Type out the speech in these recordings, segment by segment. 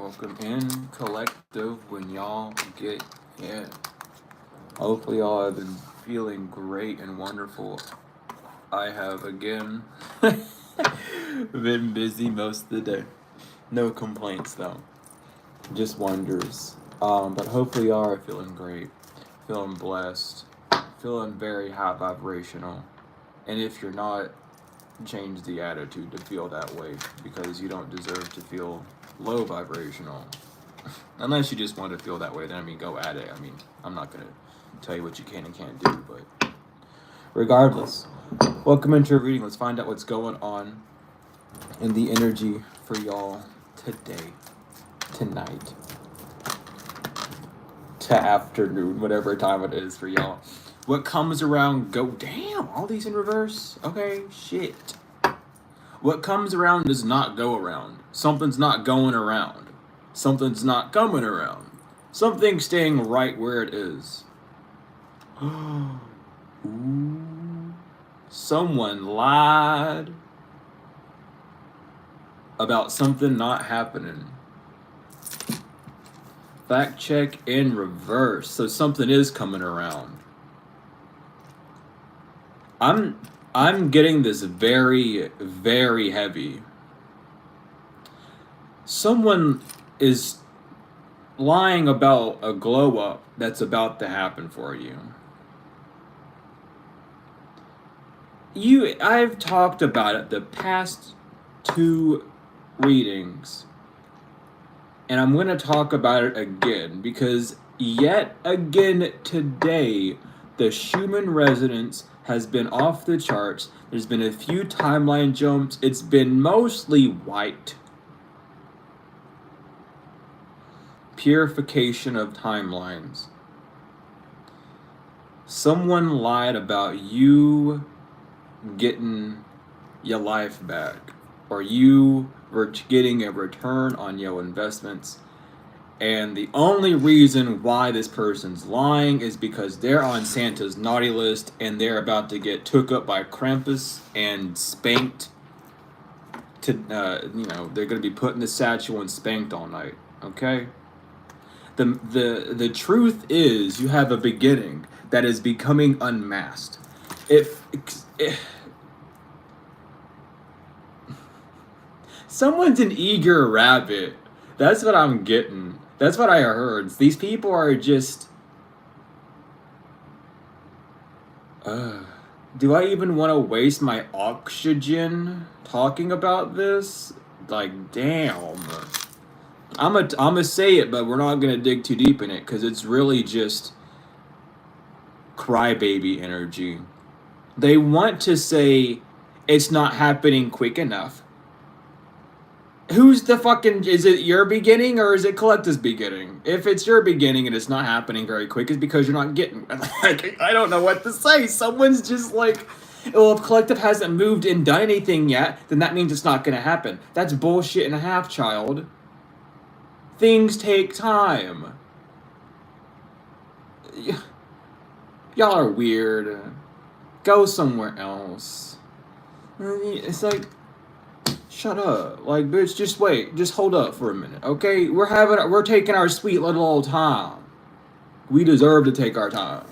Welcome in, collective, when y'all get in. Hopefully y'all have been feeling great and wonderful. I have, again, been busy most of the day. No complaints, though. Just wonders. But hopefully y'all are feeling great, feeling blessed, feeling very high vibrational. And if you're not, change the attitude to feel that way, because you don't deserve to feel low vibrational. Unless you just want to feel that way, then go at it. I'm not going to tell you what you can and can't do, but regardless, welcome into a reading. Let's find out what's going on in the energy for y'all today, tonight, to afternoon, whatever time it is for y'all. What comes around, go. Damn, all these in reverse? Okay, shit. What comes around does not go around. Something's not going around. Something's not coming around. Something's staying right where it is. Ooh. Someone lied about something not happening. Fact check in reverse. So something is coming around. I'm getting this very, very heavy. Someone is lying about a glow up that's about to happen for you. I've talked about it the past 2 readings, and I'm going to talk about it again, because yet again today, the Schumann resonance has been off the charts. There's been a few timeline jumps. It's been mostly white. Purification of timelines. Someone lied about you getting your life back, or you were getting a return on your investments. And the only reason why this person's lying is because they're on Santa's naughty list and they're about to get took up by Krampus and spanked. They're going to be put in the satchel and spanked all night. Okay? The truth is, you have a beginning that is becoming unmasked. If someone's an eager rabbit, that's what I'm getting. That's what I heard. These people are just... do I even want to waste my oxygen talking about this? Like, damn. I'm gonna say it, but we're not going to dig too deep in it, because it's really just crybaby energy. They want to say it's not happening quick enough. Who's the fucking... Is it your beginning or is it Collective's beginning? If it's your beginning and it's not happening very quick, it's because you're not getting... I don't know what to say. Someone's just like, well, if Collective hasn't moved and done anything yet, then that means it's not going to happen. That's bullshit and a half, child. Things take time. Y'all are weird. Go somewhere else. It's like... Shut up. Like, bitch, just wait. Just hold up for a minute, okay? We're taking our sweet little old time. We deserve to take our time.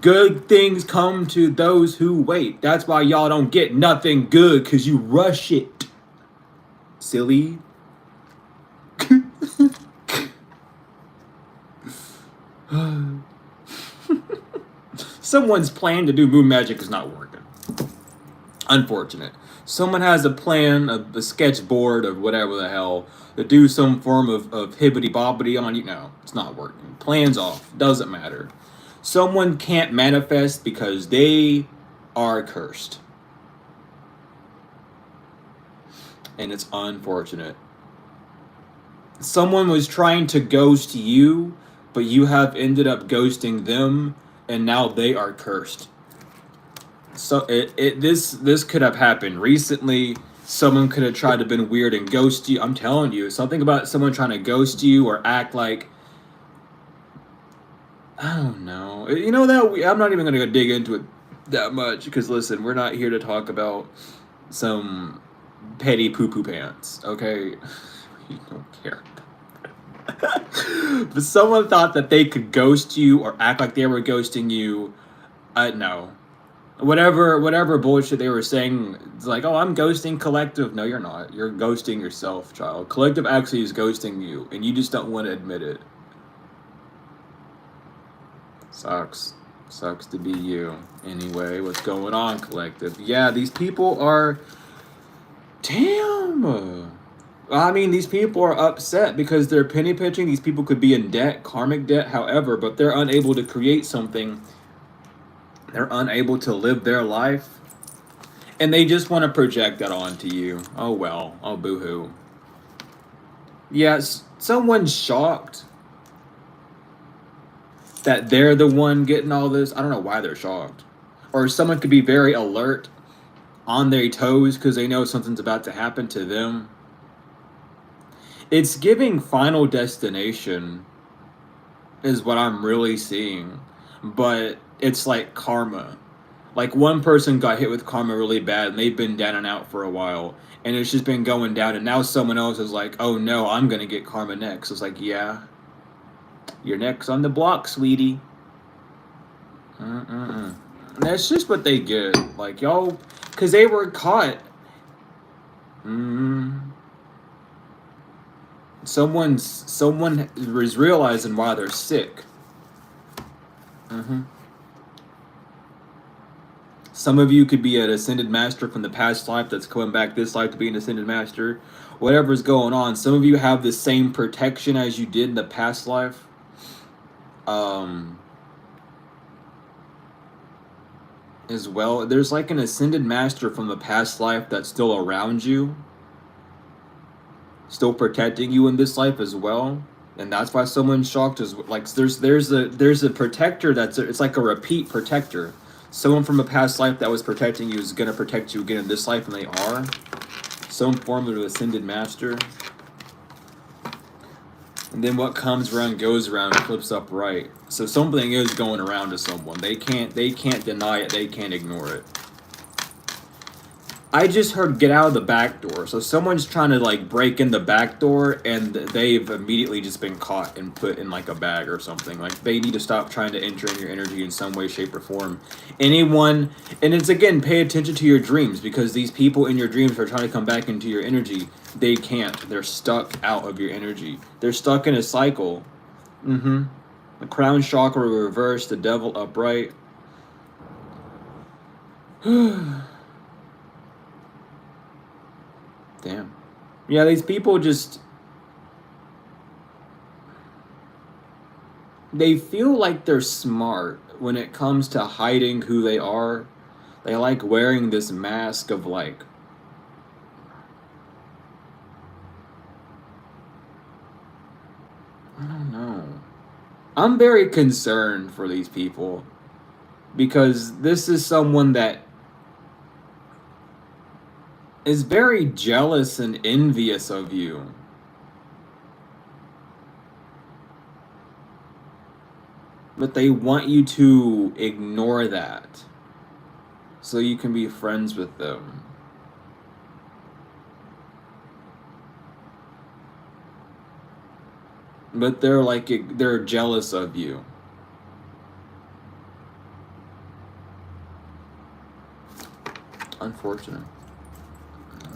Good things come to those who wait. That's why y'all don't get nothing good, because you rush it. Silly. Someone's plan to do moon magic is not working. Unfortunate. Someone has a plan, a sketchboard of whatever the hell, to do some form of hibbity-bobbity on you. No, it's not working. Plan's off. Doesn't matter. Someone can't manifest because they are cursed. And it's unfortunate. Someone was trying to ghost you, but you have ended up ghosting them, and now they are cursed. So this could have happened recently. Someone could have tried to been weird and ghost you. I'm telling you, something about someone trying to ghost you or act like, I don't know. You know that I'm not even gonna go dig into it that much, because listen, we're not here to talk about some petty poo pants, okay? We don't care But someone thought that they could ghost you or act like they were ghosting you. No. Whatever bullshit they were saying, it's like, oh, I'm ghosting collective. No, you're not. You're ghosting yourself, child. Collective actually is ghosting you, and you just don't want to admit it. Sucks. Sucks to be you. Anyway, what's going on, collective? Yeah, these people are... Damn! I mean, these people are upset because they're penny pinching. These people could be in debt, karmic debt, however, but they're unable to create something. They're unable to live their life. And they just want to project that onto you. Oh, well. Oh, boo-hoo. Yes, someone's shocked that they're the one getting all this. I don't know why they're shocked. Or someone could be very alert, on their toes, because they know something's about to happen to them. It's giving Final Destination is what I'm really seeing. But it's like karma. Like, one person got hit with karma really bad, and they've been down and out for a while. And it's just been going down, and now someone else is like, oh no, I'm gonna get karma next. It's like, yeah. You're next on the block, sweetie. And that's just what they get. Like, y'all, because they were caught. Someone is realizing why they're sick. Some of you could be an ascended master from the past life that's coming back this life to be an ascended master. Whatever's going on. Some of you have the same protection as you did in the past life. As well, there's like an ascended master from the past life that's still around you, still protecting you in this life as well, and that's why someone's shocked. As like there's a protector it's like a repeat protector. Someone from a past life that was protecting you is gonna protect you again in this life, and they are some form of ascended master. And then what comes around goes around, flips up right. So something is going around to someone. They can't deny it. They can't ignore it. I just heard get out of the back door. So someone's trying to like break in the back door, and they've immediately just been caught and put in like a bag or something. Like, they need to stop trying to enter in your energy in some way, shape, or form. Anyone, and it's again, pay attention to your dreams, because these people in your dreams are trying to come back into your energy. They can't. They're stuck out of your energy. They're stuck in a cycle. The crown chakra reversed, the devil upright. Damn. Yeah, these people just... they feel like they're smart when it comes to hiding who they are. They like wearing this mask of like... I don't know. I'm very concerned for these people, because this is someone that is very jealous and envious of you. But they want you to ignore that so you can be friends with them. But they're jealous of you. Unfortunate.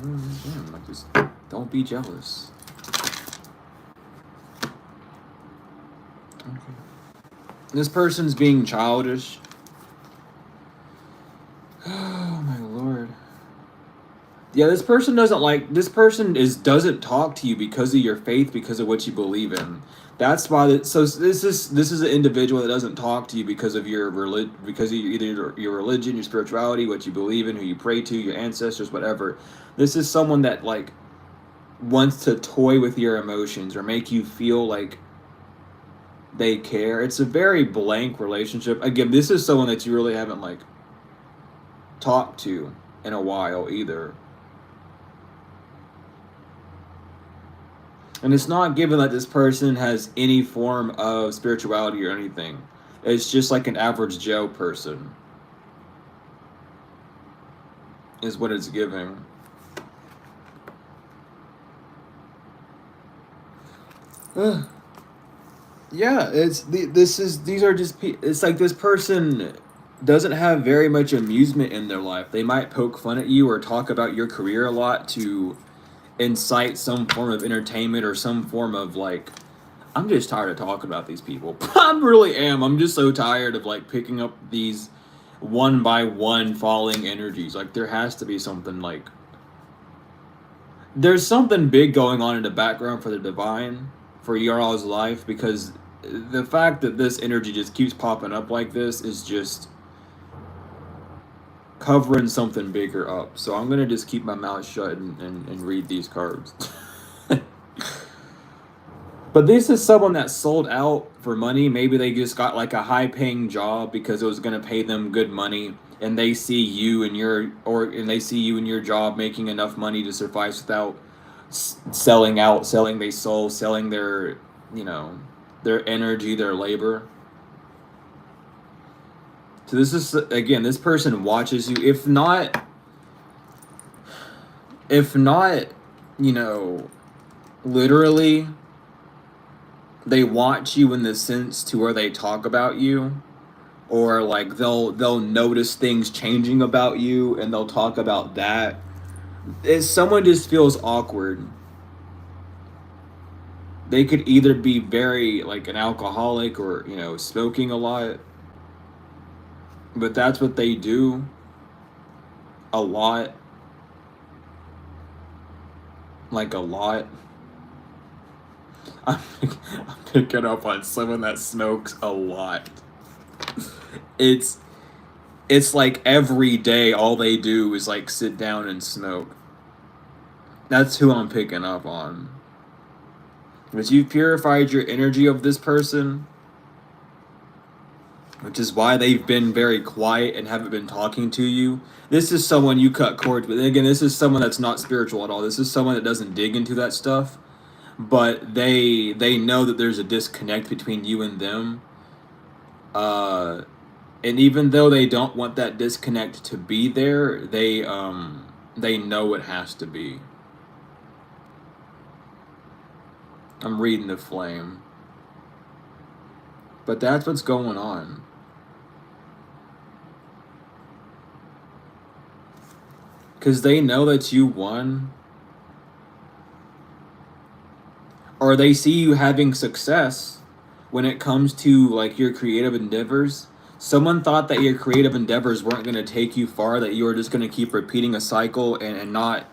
Damn, like, just don't be jealous. Okay. This person's being childish. Oh my lord. Yeah, this person doesn't talk to you because of your faith, because of what you believe in. That's why. So this is an individual that doesn't talk to you because of your because of either your religion, your spirituality, what you believe in, who you pray to, your ancestors, whatever. This is someone that like wants to toy with your emotions or make you feel like they care. It's a very blank relationship. Again, this is someone that you really haven't like talked to in a while either. And it's not given that this person has any form of spirituality or anything. It's just like an average Joe person is what it's giving. Yeah, these are just it's like this person doesn't have very much amusement in their life. They might poke fun at you or talk about your career a lot to incite some form of entertainment or some form of like, I'm just tired of talking about these people. I really am. I'm just so tired of like picking up these one by one falling energies. Like there has to be something like there's something big going on in the background for the divine for your all's life, because the fact that this energy just keeps popping up like this is just covering something bigger up. So I'm gonna just keep my mouth shut and read these cards. But this is someone that sold out for money. Maybe they just got like a high paying job because it was going to pay them good money, and they see you and they see you in your job making enough money to suffice without selling out, selling their soul, selling their, you know, their energy, their labor. So this is again, this person watches you. If not, you know, literally, they watch you in the sense to where they talk about you, or like they'll notice things changing about you and they'll talk about that. If someone just feels awkward, they could either be very like an alcoholic or, you know, smoking a lot, but that's what they do a lot, like a lot. I'm, I'm picking up on someone that smokes a lot. It's it's like every day all they do is like sit down and smoke. That's who I'm picking up on. Because you've purified your energy of this person, which is why they've been very quiet and haven't been talking to you. This is someone you cut cords with. And again, this is someone that's not spiritual at all. This is someone that doesn't dig into that stuff. But they know that there's a disconnect between you and them. And even though they don't want that disconnect to be there, they know it has to be. I'm reading the flame. But that's what's going on. Because they know that you won. Or they see you having success when it comes to like your creative endeavors. Someone thought that your creative endeavors weren't going to take you far, that you were just going to keep repeating a cycle and not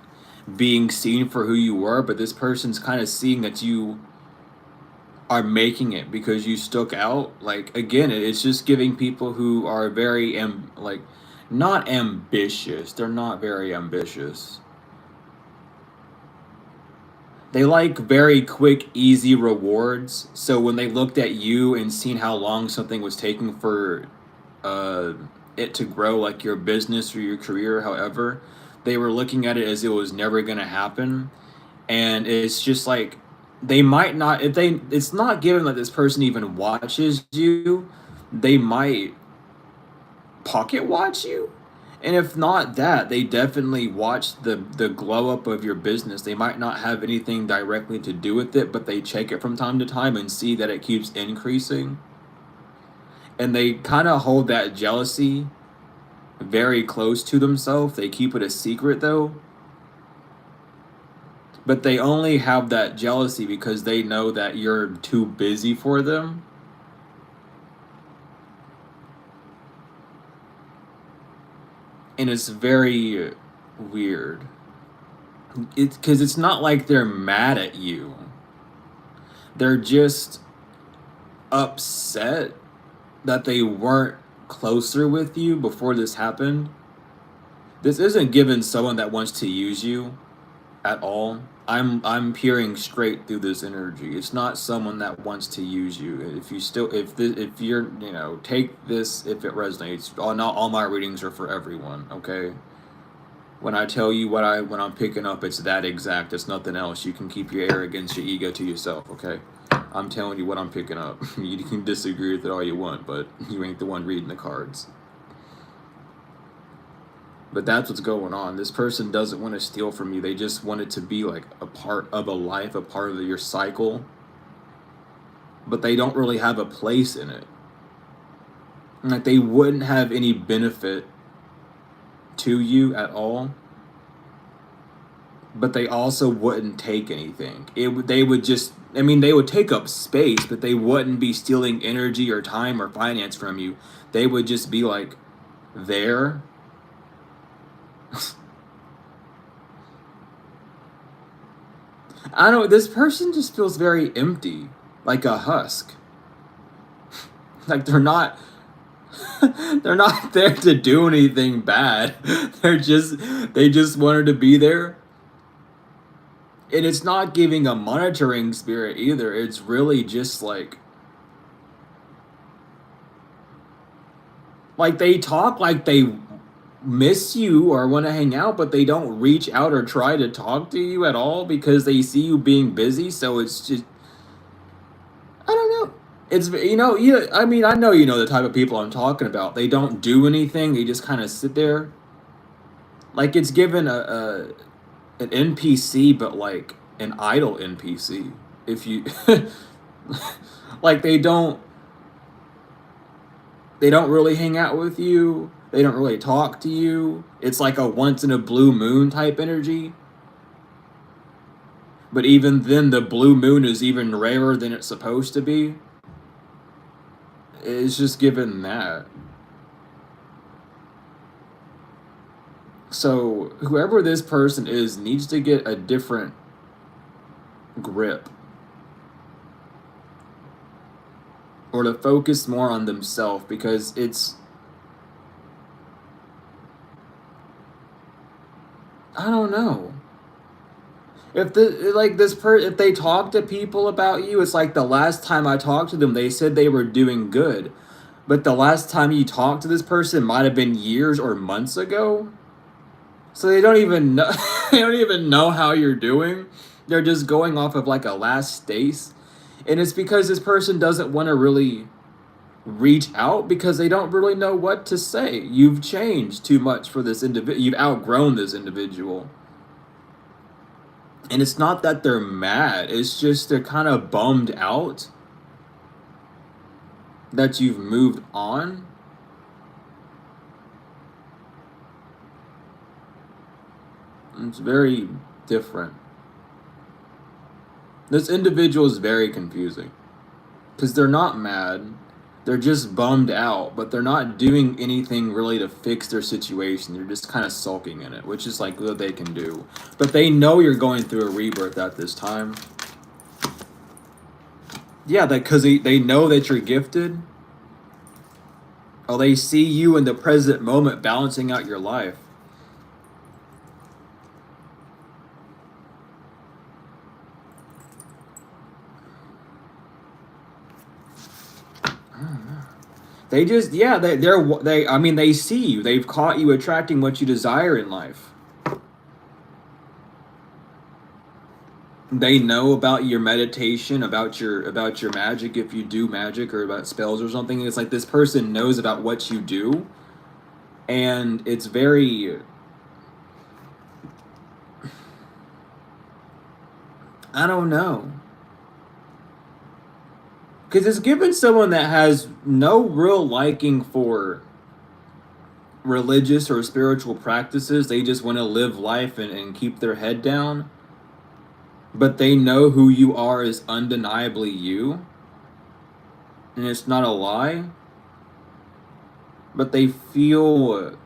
being seen for who you were. But this person's kind of seeing that you are making it because you stuck out. Like again, it's just giving people who are very like not ambitious. They're not very ambitious. They like very quick, easy rewards. So when they looked at you and seen how long something was taking for uh, it to grow, like your business or your career, however, they were looking at it as it was never going to happen. And it's just like they might not, if they, it's not given that this person even watches you, they might pocket watch you. And if not that, they definitely watch the glow up of your business. They might not have anything directly to do with it, but they check it from time to time and see that it keeps increasing. And they kind of hold that jealousy very close to themselves. They keep it a secret though. But they only have that jealousy because they know that you're too busy for them. And it's very weird. It's because it's not like they're mad at you. They're just upset that they weren't closer with you before this happened. This isn't given someone that wants to use you at all. I'm peering straight through this energy. It's not someone that wants to use you. If you still if you're, you know, take this if it resonates. Not all my readings are for everyone, okay? When I tell you what I'm picking up, it's that exact. It's nothing else. You can keep your arrogance, your ego to yourself, okay? I'm telling you what I'm picking up. You can disagree with it all you want, but you ain't the one reading the cards. But that's what's going on. This person doesn't want to steal from you. They just want it to be like a part of a life, a part of your cycle. but they don't really have a place in it. Like, they wouldn't have any benefit to you at all, but they also wouldn't take anything. They would just, I mean, they would take up space, but they wouldn't be stealing energy or time or finance from you. They would just be like there. I don't know, this person just feels very empty, like a husk. Like they're not they're not there to do anything bad. They just wanted to be there. And it's not giving a monitoring spirit either. It's really just like they talk like they miss you or want to hang out, but they don't reach out or try to talk to you at all because they see you being busy. So it's just, I don't know. It's, I mean, I know you know the type of people I'm talking about. They don't do anything. They just kind of sit there. Like it's given an NPC, but like an idle NPC. If you like, they don't really hang out with you. They don't really talk to you. It's like a once in a blue moon type energy. But even then, the blue moon is even rarer than it's supposed to be. It's just given that. So whoever this person is needs to get a different grip, or to focus more on themselves, because it's, I don't know. If if they talk to people about you, it's like the last time I talked to them, they said they were doing good. But the last time you talked to this person might have been years or months ago. So they don't even know they don't even know how you're doing. They're just going off of like a last stace. And it's because this person doesn't want to really reach out because they don't really know what to say. You've changed too much for this individual. You've outgrown this individual. And it's not that they're mad. It's just they're kind of bummed out that you've moved on. It's very different. This individual is very confusing because they're not mad. They're just bummed out, but they're not doing anything really to fix their situation. They're just kind of sulking in it, which is like what they can do. But they know you're going through a rebirth at this time. Yeah, because they know that you're gifted. Oh, they see you in the present moment balancing out your life. They just, yeah, I mean, they see you. They've caught you attracting what you desire in life. They know about your meditation, about your magic, if you do magic, or about spells or something. It's like this person knows about what you do. And it's very, I don't know. Because it's given someone that has no real liking for religious or spiritual practices. They just want to live life and keep their head down. But they know who you are is undeniably you. And it's not a lie. But they feel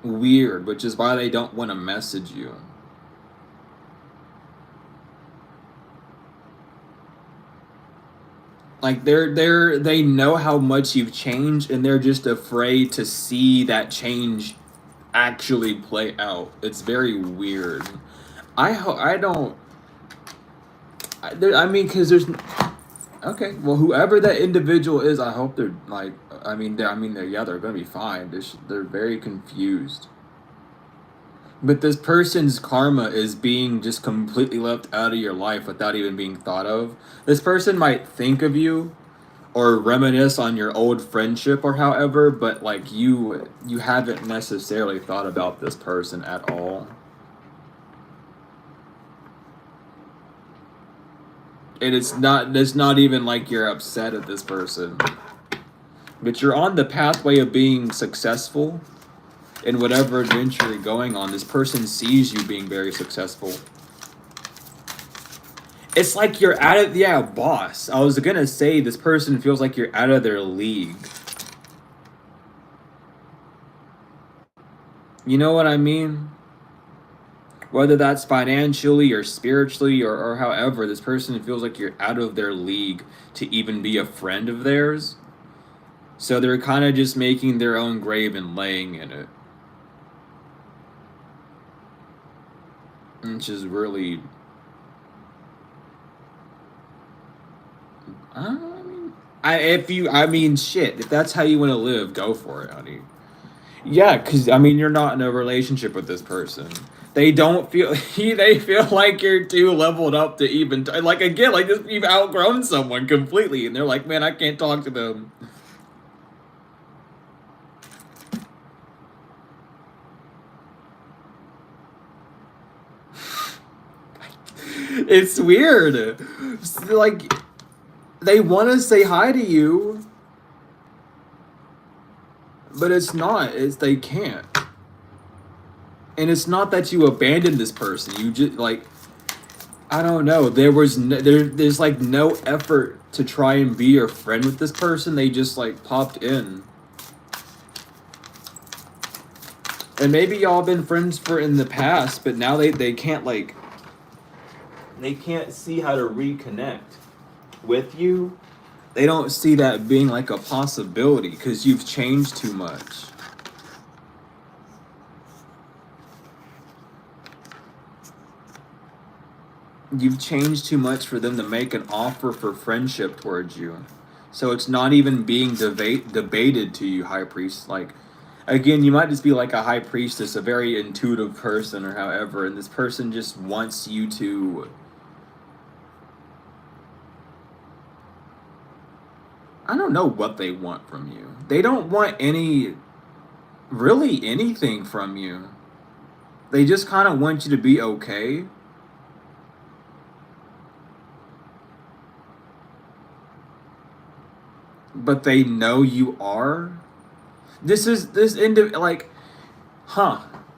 weird, which is why they don't want to message you. Like they know how much you've changed, and they're just afraid to see that change actually play out. It's very weird. I don't. I mean, because there's. Okay, well, whoever that individual is, I hope they're like. They're gonna be fine. They're very confused. But this person's karma is being just completely left out of your life without even being thought of. This person might think of you or reminisce on your old friendship or however, but like you haven't necessarily thought about this person at all. And it's not even like you're upset at this person. But you're on the pathway of being successful in whatever adventure you're going on. This person sees you being very successful. It's like you're out of, yeah, boss. I was gonna say this person feels like you're out of their league. You know what I mean? Whether that's financially or spiritually or however, this person feels like you're out of their league to even be a friend of theirs. So they're kind of just making their own grave and laying in it. Which is really... I mean, shit. If that's how you want to live, go for it, honey. Yeah, because, I mean, you're not in a relationship with this person. They don't feel... They feel like you're too leveled up to even... Like, again, like, this, you've outgrown someone completely. And they're like, man, I can't talk to them. It's weird. Like, they want to say hi to you, but it's not. It's they can't. And it's not that you abandoned this person. You just, like, I don't know. There's like no effort to try and be your friend with this person. They just like popped in. And maybe y'all been friends for in the past, but now they can't like... They can't see how to reconnect with you. They don't see that being like a possibility because you've changed too much. You've changed too much for them to make an offer for friendship towards you. So it's not even being debated to you, High Priest. Like, again, you might just be like a High Priestess, a very intuitive person or however, and this person just wants you to... I don't know what they want from you. They don't want really anything from you. They just kind of want you to be okay. But they know you are. Like,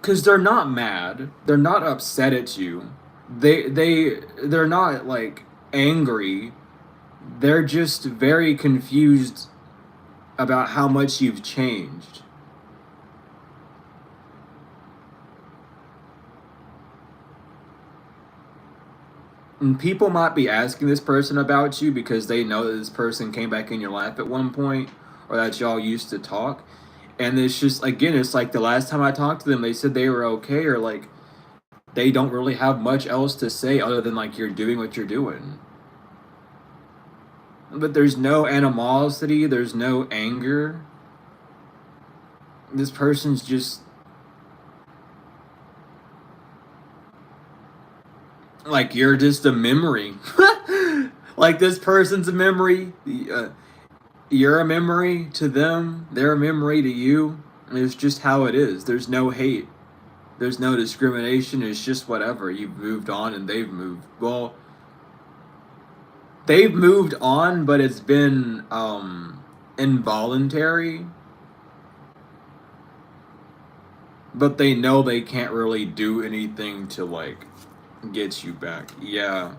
because they're not mad. They're not upset at you. They're not like angry. They're just very confused about how much you've changed. And people might be asking this person about you because they know that this person came back in your life at one point, or that y'all used to talk. And it's just, again, it's like the last time I talked to them, they said they were okay, or like they don't really have much else to say other than like you're doing what you're doing. But there's no animosity, there's no anger. This person's just... like, you're just a memory. Like, this person's a memory. You're a memory to them. They're a memory to you. And it's just how it is. There's no hate. There's no discrimination. It's just whatever. You've moved on and they've moved. Well, they've moved on, but it's been involuntary. But they know they can't really do anything to, like, get you back. Yeah.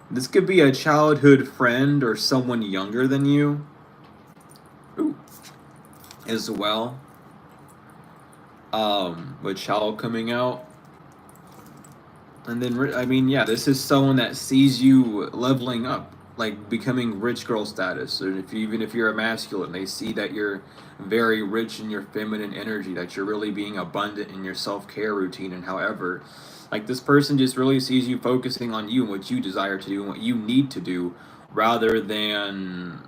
This could be a childhood friend or someone younger than you. Ooh. As well. With child coming out. And then, I mean, yeah, this is someone that sees you leveling up, like becoming rich girl status. Or even if you're a masculine, they see that you're very rich in your feminine energy, that you're really being abundant in your self-care routine. And however, like, this person just really sees you focusing on you and what you desire to do and what you need to do, rather than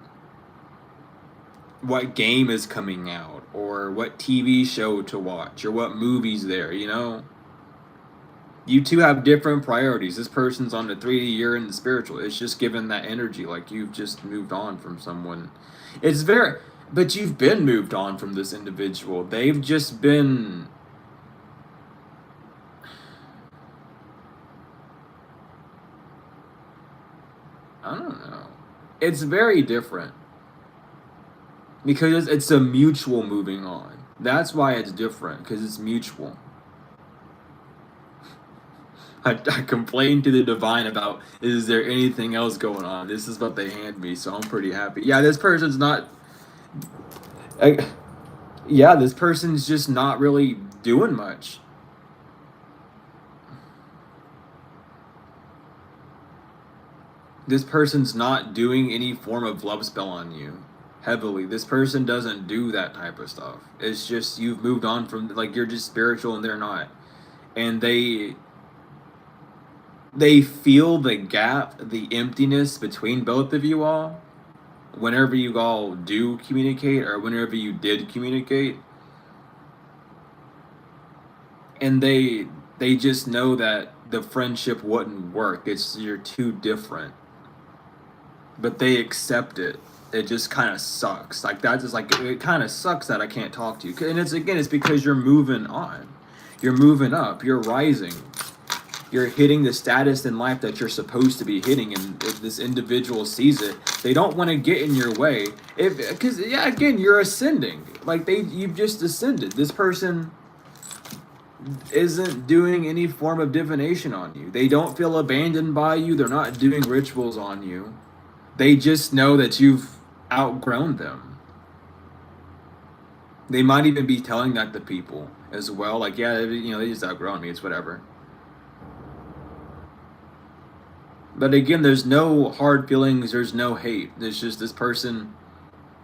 what game is coming out or what TV show to watch or what movie's there, you know? You two have different priorities. This person's on the 3D, you're in the spiritual. It's just given that energy, like you've just moved on from someone. It's very... But you've been moved on from this individual. They've just been... I don't know. It's very different because it's a mutual moving on. That's why it's different, because it's mutual. I complained to the divine about, is there anything else going on? This is what they hand me, so I'm pretty happy. Yeah, this person's not. Yeah, this person's just not really doing much. This person's not doing any form of love spell on you heavily. This person doesn't do that type of stuff. It's just you've moved on from, like, you're just spiritual and they're not. And they feel the gap, the emptiness between both of you all whenever you all do communicate or whenever you did communicate. And they just know that the friendship wouldn't work. It's you're too different. But they accept it. It just kind of sucks. Like that just like it kind of sucks that I can't talk to you. And it's because you're moving on. You're moving up. You're rising. You're hitting the status in life that you're supposed to be hitting, and if this individual sees it, they don't want to get in your way. Because yeah, again, you're ascending. Like you've just ascended. This person isn't doing any form of divination on you. They don't feel abandoned by you. They're not doing rituals on you. They just know that you've outgrown them. They might even be telling that to people as well. Like, yeah, they just outgrown me. It's whatever. But again, there's no hard feelings. There's no hate. It's just this person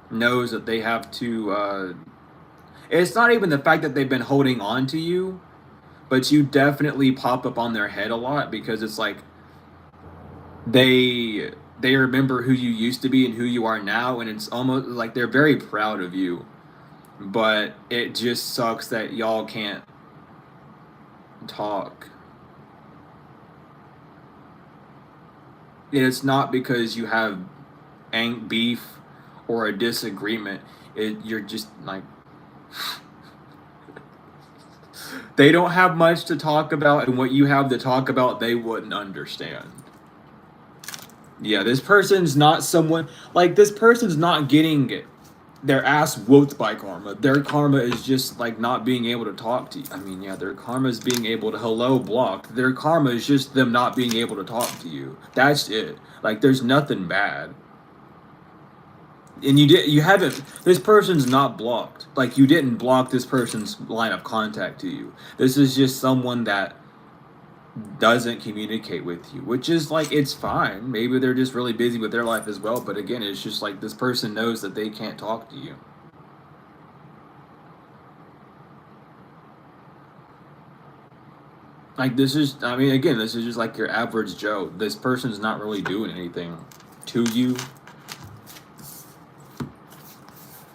knows that they have to. It's not even the fact that they've been holding on to you, but you definitely pop up on their head a lot because it's like they remember who you used to be and who you are now, and it's almost like they're very proud of you. But it just sucks that y'all can't talk. And it's not because you have beef or a disagreement. You're just like they don't have much to talk about, and what you have to talk about, they wouldn't understand. Yeah, this person's not someone like this person's not getting their ass whooped by karma. Their karma is just like not being able to talk to you. I mean, yeah, their karma is being able to hello block. Their karma is just them not being able to talk to you. That's it. Like there's nothing bad. And you haven't, this person's not blocked. Like you didn't block this person's line of contact to you. This is just someone that doesn't communicate with you, which is like, it's fine. Maybe they're just really busy with their life as well, but again, it's just like this person knows that they can't talk to you. Like this is, I mean, again, this is just like your average Joe. This person's not really doing anything to you.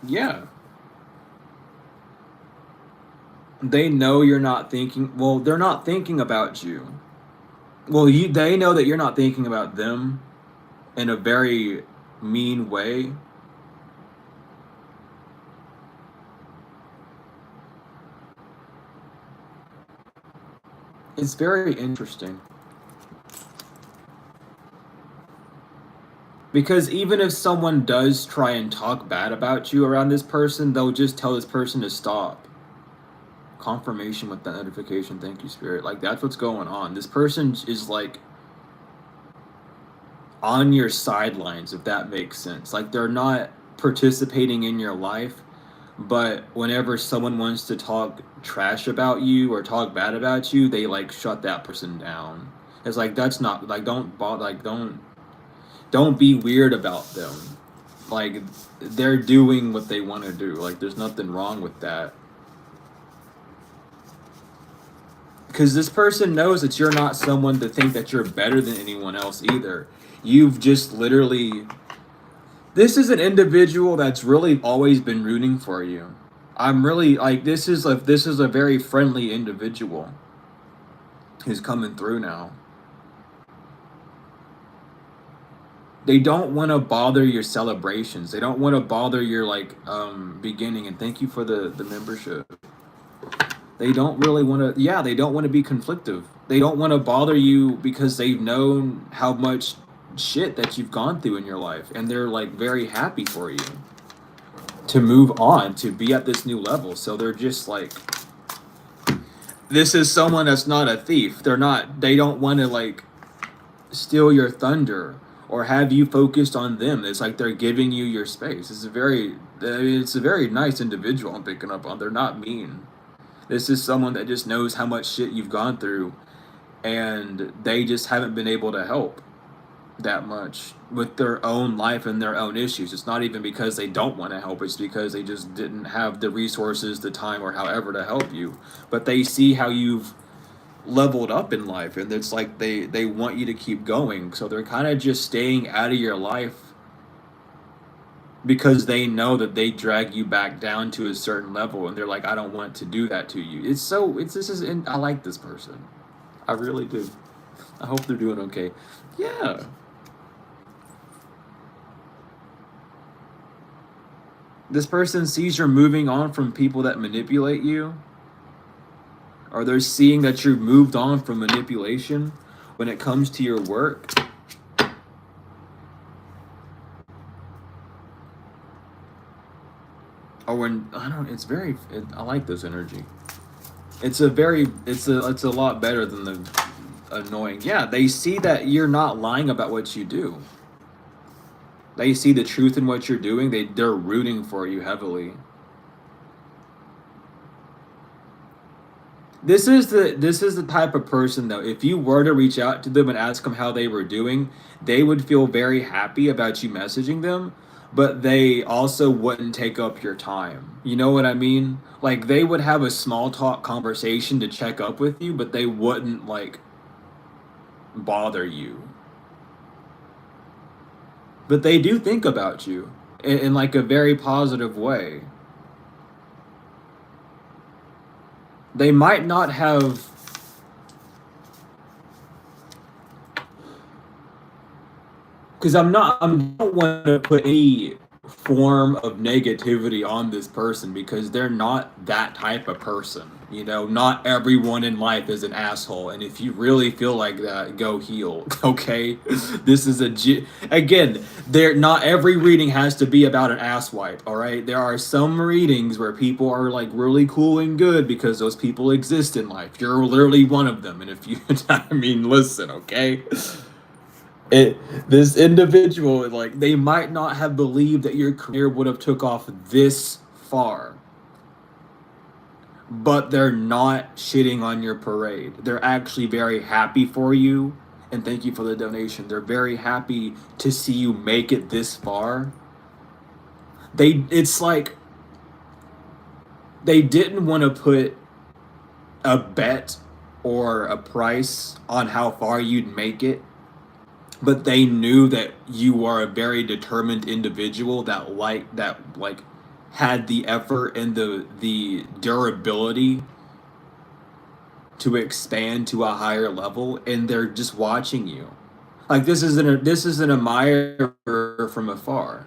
Yeah. They know you're not thinking, well, they're not thinking about you. Well, they know that you're not thinking about them in a very mean way. It's very interesting. Because even if someone does try and talk bad about you around this person, they'll just tell this person to stop. Confirmation with that notification. Thank you, Spirit. Like, that's what's going on. This person is, like, on your sidelines, if that makes sense. Like, they're not participating in your life, but whenever someone wants to talk trash about you or talk bad about you, they, like, shut that person down. It's like, that's not, like, don't be weird about them. Like, they're doing what they want to do. Like, there's nothing wrong with that. Because this person knows that you're not someone to think that you're better than anyone else either. You've just literally... This is an individual that's really always been rooting for you. I'm really, like, this is a very friendly individual who's coming through now. They don't want to bother your celebrations. They don't want to bother your, like, beginning. And thank you for the membership. They don't really want to, they don't want to be conflictive. They don't want to bother you because they've known how much shit that you've gone through in your life, and they're like very happy for you to move on, to be at this new level. So they're just like, this is someone that's not a thief. They don't want to like steal your thunder or have you focused on them. It's like they're giving you your space. It's a very nice individual I'm picking up on. They're not mean. This is someone that just knows how much shit you've gone through, and they just haven't been able to help that much with their own life and their own issues. It's not even because they don't want to help, it's because they just didn't have the resources, the time, or however to help you. But they see how you've leveled up in life, and it's like they want you to keep going. So they're kind of just staying out of your life because they know that they drag you back down to a certain level, and they're like, I don't want to do that to you. I like this person. I really do. I hope they're doing okay. Yeah. This person sees you're moving on from people that manipulate you, or they're seeing that you've moved on from manipulation when it comes to your work. Or when I don't, I like this energy. It's a lot better than the annoying. Yeah, they see that you're not lying about what you do. They see the truth in what you're doing. They're rooting for you heavily. This is the type of person though. If you were to reach out to them and ask them how they were doing, they would feel very happy about you messaging them, but they also wouldn't take up your time. You know what I mean? Like they would have a small talk conversation to check up with you, but they wouldn't like bother you. But they do think about you in like a very positive way. They might not have, because I don't want to put any form of negativity on this person because they're not that type of person. You know, not everyone in life is an asshole, and if you really feel like that, go heal. Okay, this is again. There, not every reading has to be about an ass wipe. All right, there are some readings where people are like really cool and good because those people exist in life. You're literally one of them, and if you, I mean, listen, okay. It This individual, like, they might not have believed that your career would have took off this far, but they're not shitting on your parade. They're actually very happy for you, and thank you for the donation. They're very happy to see you make it this far. It's like they didn't want to put a bet or a price on how far you'd make it, but they knew that you are a very determined individual that had the effort and the durability to expand to a higher level, and they're just watching you. Like this is an admirer from afar.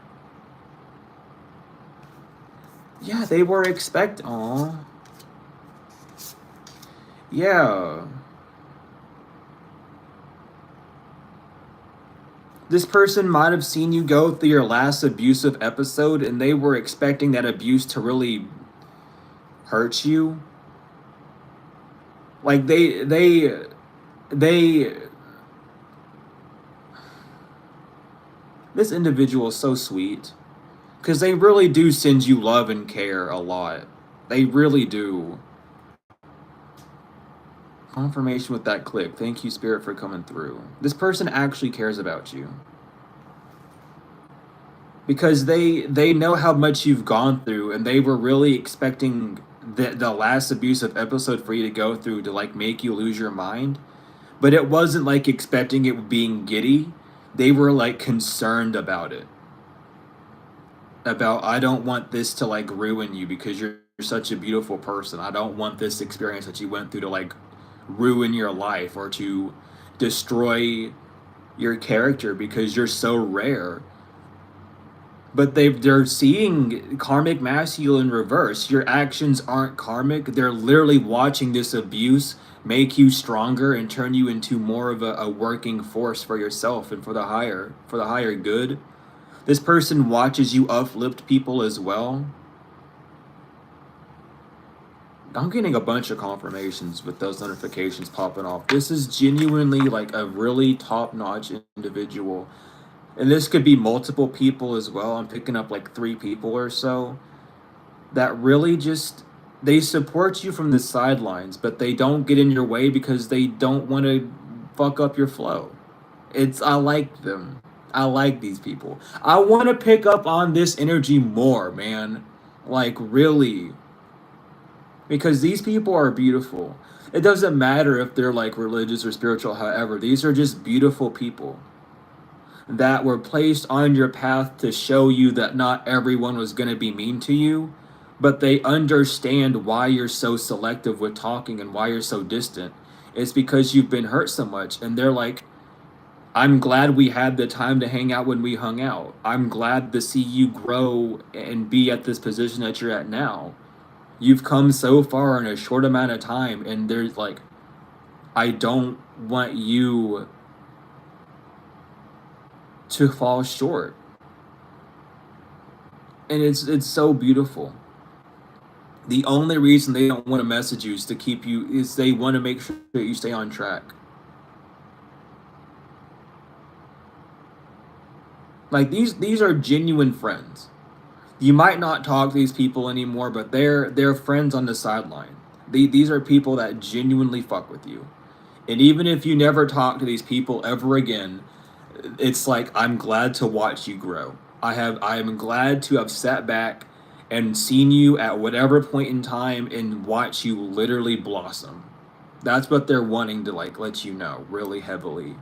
Yeah, they were Aw. Yeah. This person might have seen you go through your last abusive episode, and they were expecting that abuse to really hurt you. Like they this individual is so sweet because they really do send you love and care a lot. They really do. Confirmation with that click. Thank you, Spirit, for coming through. This person actually cares about you because they know how much you've gone through, and they were really expecting the last abusive episode for you to go through to like make you lose your mind. But it wasn't like expecting it being giddy. They were like concerned about it. About, I don't want this to like ruin you because you're such a beautiful person. I don't want this experience that you went through to like ruin your life or to destroy your character because you're so rare. But they're seeing karmic masculine reverse. Your actions aren't karmic. They're literally watching this abuse make you stronger and turn you into more of a working force for yourself and for the higher good. This person watches you uplift people as well. I'm getting a bunch of confirmations with those notifications popping off. This is genuinely like a really top-notch individual. And this could be multiple people as well. I'm picking up like 3 people or so that really just, they support you from the sidelines, but they don't get in your way because they don't want to fuck up your flow. I like them. I like these people. I want to pick up on this energy more, man. Like really, because these people are beautiful. It doesn't matter if they're like religious or spiritual, however, these are just beautiful people that were placed on your path to show you that not everyone was going to be mean to you, but they understand why you're so selective with talking and why you're so distant. It's because you've been hurt so much, and they're like, I'm glad we had the time to hang out when we hung out. I'm glad to see you grow and be at this position that you're at now. You've come so far in a short amount of time, and there's like, I don't want you to fall short. And it's so beautiful. The only reason they don't want to message you is to keep you, is they want to make sure that you stay on track. Like these are genuine friends. You might not talk to these people anymore, but they're friends on the sideline. These are people that genuinely fuck with you. And even if you never talk to these people ever again, it's like, I'm glad to watch you grow. I am glad to have sat back and seen you at whatever point in time and watch you literally blossom. That's what they're wanting to like let you know really heavily.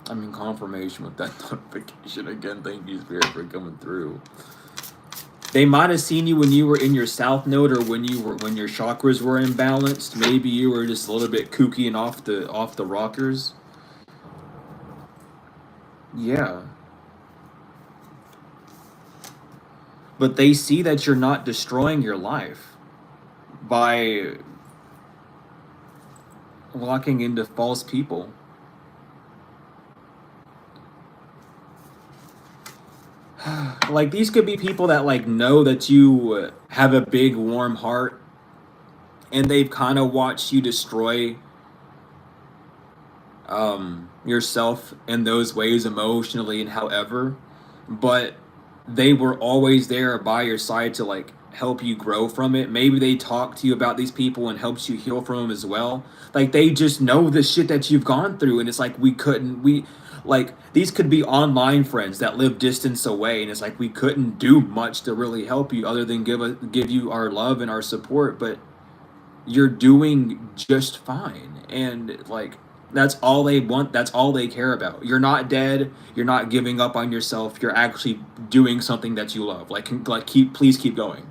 I'm in confirmation with that notification again. Thank you, Spirit, for coming through. They might have seen you when you were in your south node, or when your chakras were imbalanced. Maybe you were just a little bit kooky and off the rockers. Yeah. But they see that you're not destroying your life by locking into false people. Like these could be people that like know that you have a big warm heart, and they've kind of watched you destroy yourself in those ways emotionally and however, but they were always there by your side to like help you grow from it. Maybe they talk to you about these people and helps you heal from them as well. Like they just know the shit that you've gone through, and it's like we like these could be online friends that live distance away, and it's like we couldn't do much to really help you other than give you our love and our support, but you're doing just fine. And like that's all they want, that's all they care about. You're not dead, you're not giving up on yourself, you're actually doing something that you love. Like please keep going.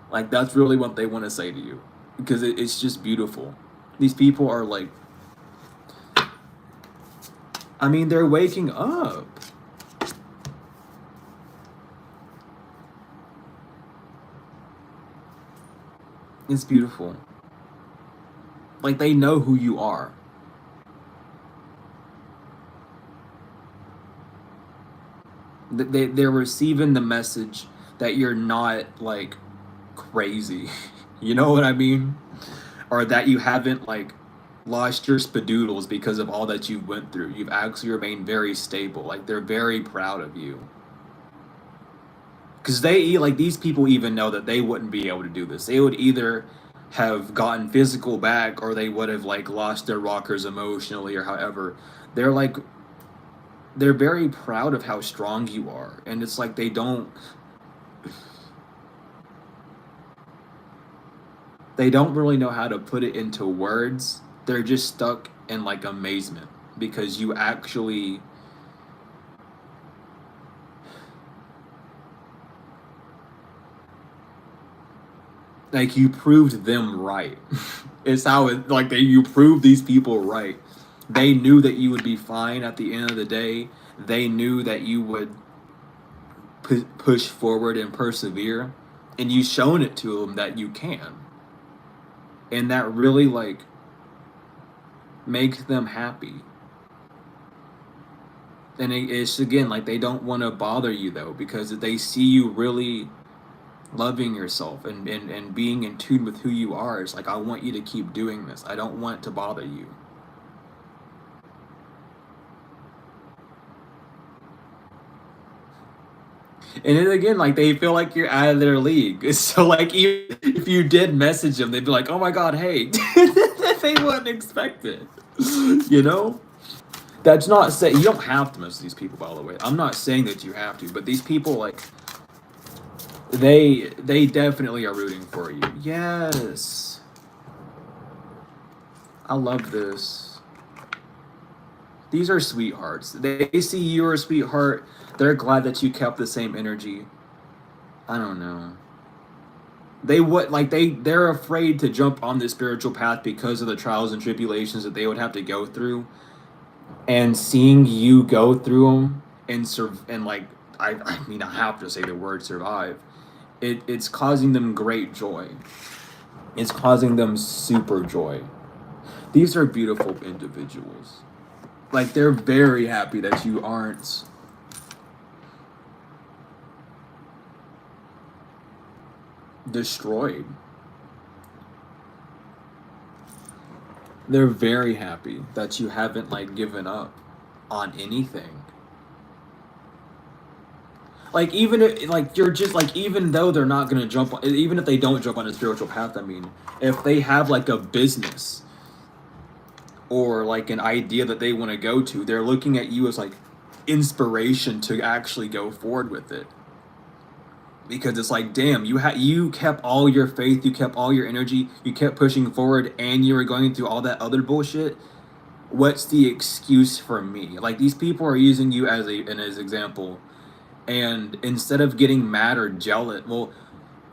Like that's really what they want to say to you, because it's just beautiful. These people are like, I mean, they're waking up. It's beautiful. Like they know who you are. They're receiving the message that you're not like crazy. You know what I mean? Or that you haven't like lost your spadoodles because of all that you went through. You've actually remained very stable. Like they're very proud of you. Because they, like, these people even know that they wouldn't be able to do this. They would either have gotten physical back, or they would have like lost their rockers emotionally, or however. They're like, they're very proud of how strong you are, and it's like they don't really know how to put it into words. They're just stuck in like amazement because you actually, like, you proved them right. It's how it, like, you proved these people right. They knew that you would be fine at the end of the day. They knew that you would push forward and persevere, and you've shown it to them that you can. And that really like makes them happy. And it's again like they don't want to bother you though, because they see you really loving yourself and being in tune with who you are. It's like, I want you to keep doing this. I don't want it to bother you. And then again, like they feel like you're out of their league. So like, even if you did message them, they'd be like, "Oh my god, hey!" They wouldn't expect it. You know. That's not say you don't have to message these people. By the way, I'm not saying that you have to, but these people like they definitely are rooting for you. Yes, I love this. These are sweethearts. They see you're a sweetheart. They're glad that you kept the same energy. I don't know. They would like they're afraid to jump on this spiritual path because of the trials and tribulations that they would have to go through, and seeing you go through them and like I mean I have to say the word survive. It's causing them great joy. It's causing them super joy. These are beautiful individuals. Like they're very happy that you aren't destroyed. They're very happy that you haven't like given up on anything. Like even if like you're just like even though they're not gonna jump on, even if they don't jump on a spiritual path, I mean, if they have like a business or like an idea that they want to go to, they're looking at you as like inspiration to actually go forward with it. Because it's like, damn, you kept all your faith, you kept all your energy, you kept pushing forward, and you were going through all that other bullshit. What's the excuse for me? Like these people are using you as as example, and instead of getting mad or jealous, well,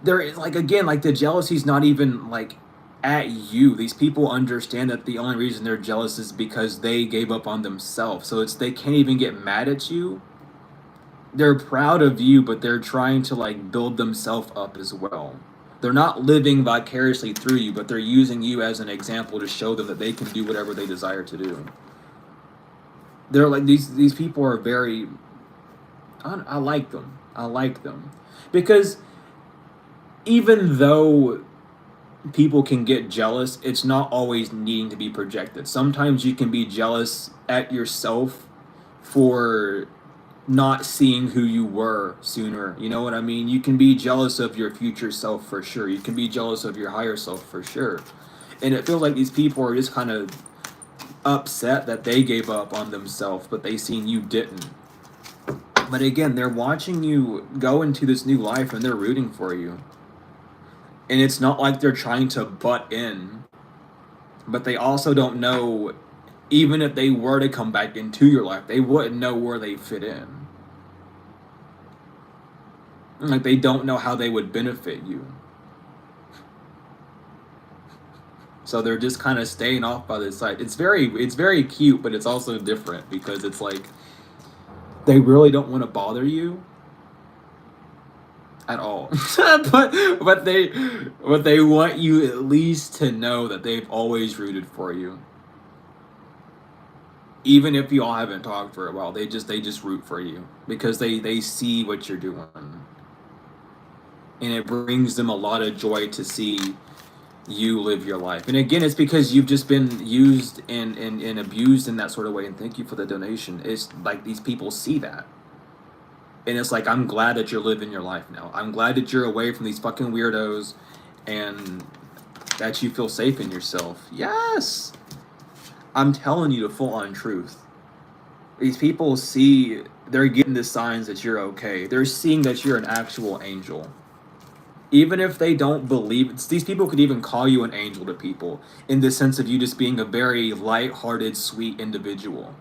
there is like again, like the jealousy's not even like at you. These people understand that the only reason they're jealous is because they gave up on themselves. So it's they can't even get mad at you. They're proud of you, but they're trying to like build themselves up as well. They're not living vicariously through you, but they're using you as an example to show them that they can do whatever they desire to do. They're like these people are very I like them. I like them. Because even though people can get jealous, it's not always needing to be projected. Sometimes you can be jealous at yourself for not seeing who you were sooner. You know what I mean? You can be jealous of your future self for sure. You can be jealous of your higher self for sure. And it feels like these people are just kind of upset that they gave up on themselves, but they seen you didn't. But again, they're watching you go into this new life and they're rooting for you. And it's not like they're trying to butt in, but they also don't know, even if they were to come back into your life, they wouldn't know where they fit in. Like they don't know how they would benefit you. So they're just kind of staying off by the side. It's very cute, but it's also different because it's like they really don't want to bother you at all. but they want you at least to know that they've always rooted for you. Even if you all haven't talked for a while, they just root for you because they see what you're doing. And it brings them a lot of joy to see you live your life. And again, it's because you've just been used and abused in that sort of way. And thank you for the donation. It's like these people see that. And it's like, I'm glad that you're living your life now. I'm glad that you're away from these fucking weirdos and that you feel safe in yourself. Yes! I'm telling you the full-on truth. These people see, they're getting the signs that you're okay. They're seeing that you're an actual angel. Even if they don't believe, these people could even call you an angel to people in the sense of you just being a very light-hearted, sweet individual.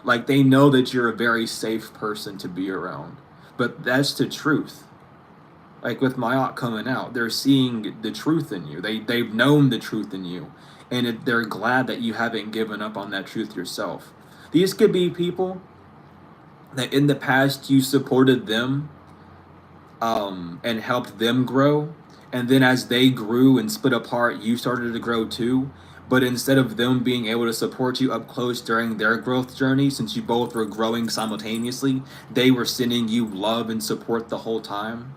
Like, they know that you're a very safe person to be around. But that's the truth. Like, with Mayat coming out, they're seeing the truth in you. They've known the truth in you. and they're glad that you haven't given up on that truth yourself. These could be people that in the past you supported them, and helped them grow, and then as they grew and split apart, you started to grow too. But instead of them being able to support you up close during their growth journey, since you both were growing simultaneously, they were sending you love and support the whole time.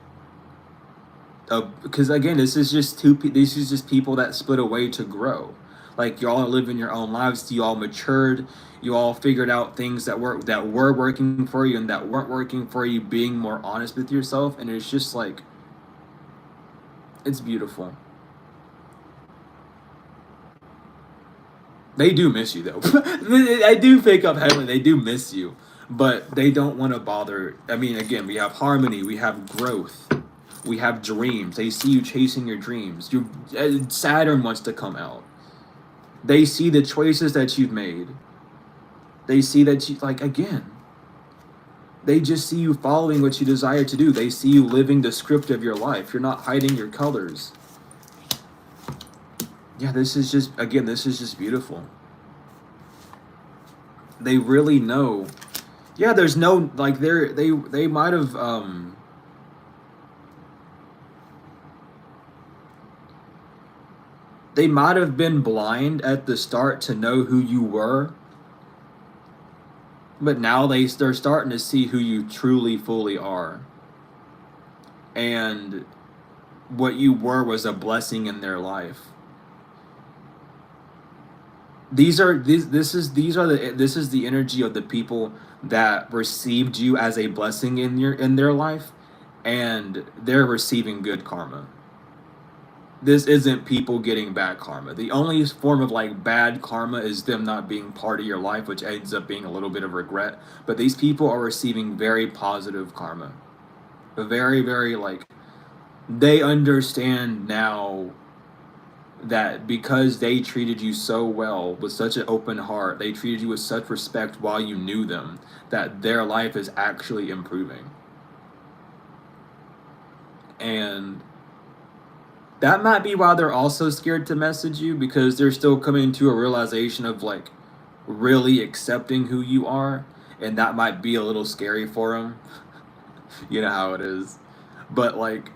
Because again, this is just this is just people that split away to grow. Like, y'all are living your own lives. You all matured. You all figured out things that were working for you and that weren't working for you. Being more honest with yourself, and it's just like, it's beautiful. They do miss you though. I do pick up heavily. They do miss you, but they don't want to bother. I mean, again, we have harmony. We have growth. We have dreams. They see you chasing your dreams. Saturn wants to come out. They see the choices that you've made. They see that you, like, again, they just see you following what you desire to do. They see you living the script of your life. You're not hiding your colors. Yeah, this is just beautiful. They really know. Yeah, there's no, like, they might have, they might have been blind at the start to know who you were, but now they're starting to see who you truly, fully are. And what you were was a blessing in their life. This is the energy of the people that received you as a blessing in their life, and they're receiving good karma. This isn't people getting bad karma. The only form of, like, bad karma is them not being part of your life, which ends up being a little bit of regret. But these people are receiving very positive karma. Very, very, like, they understand now that because they treated you so well with such an open heart, they treated you with such respect while you knew them, that their life is actually improving. And that might be why they're also scared to message you, because they're still coming to a realization of, like, really accepting who you are, and that might be a little scary for them. You know how it is. But, like,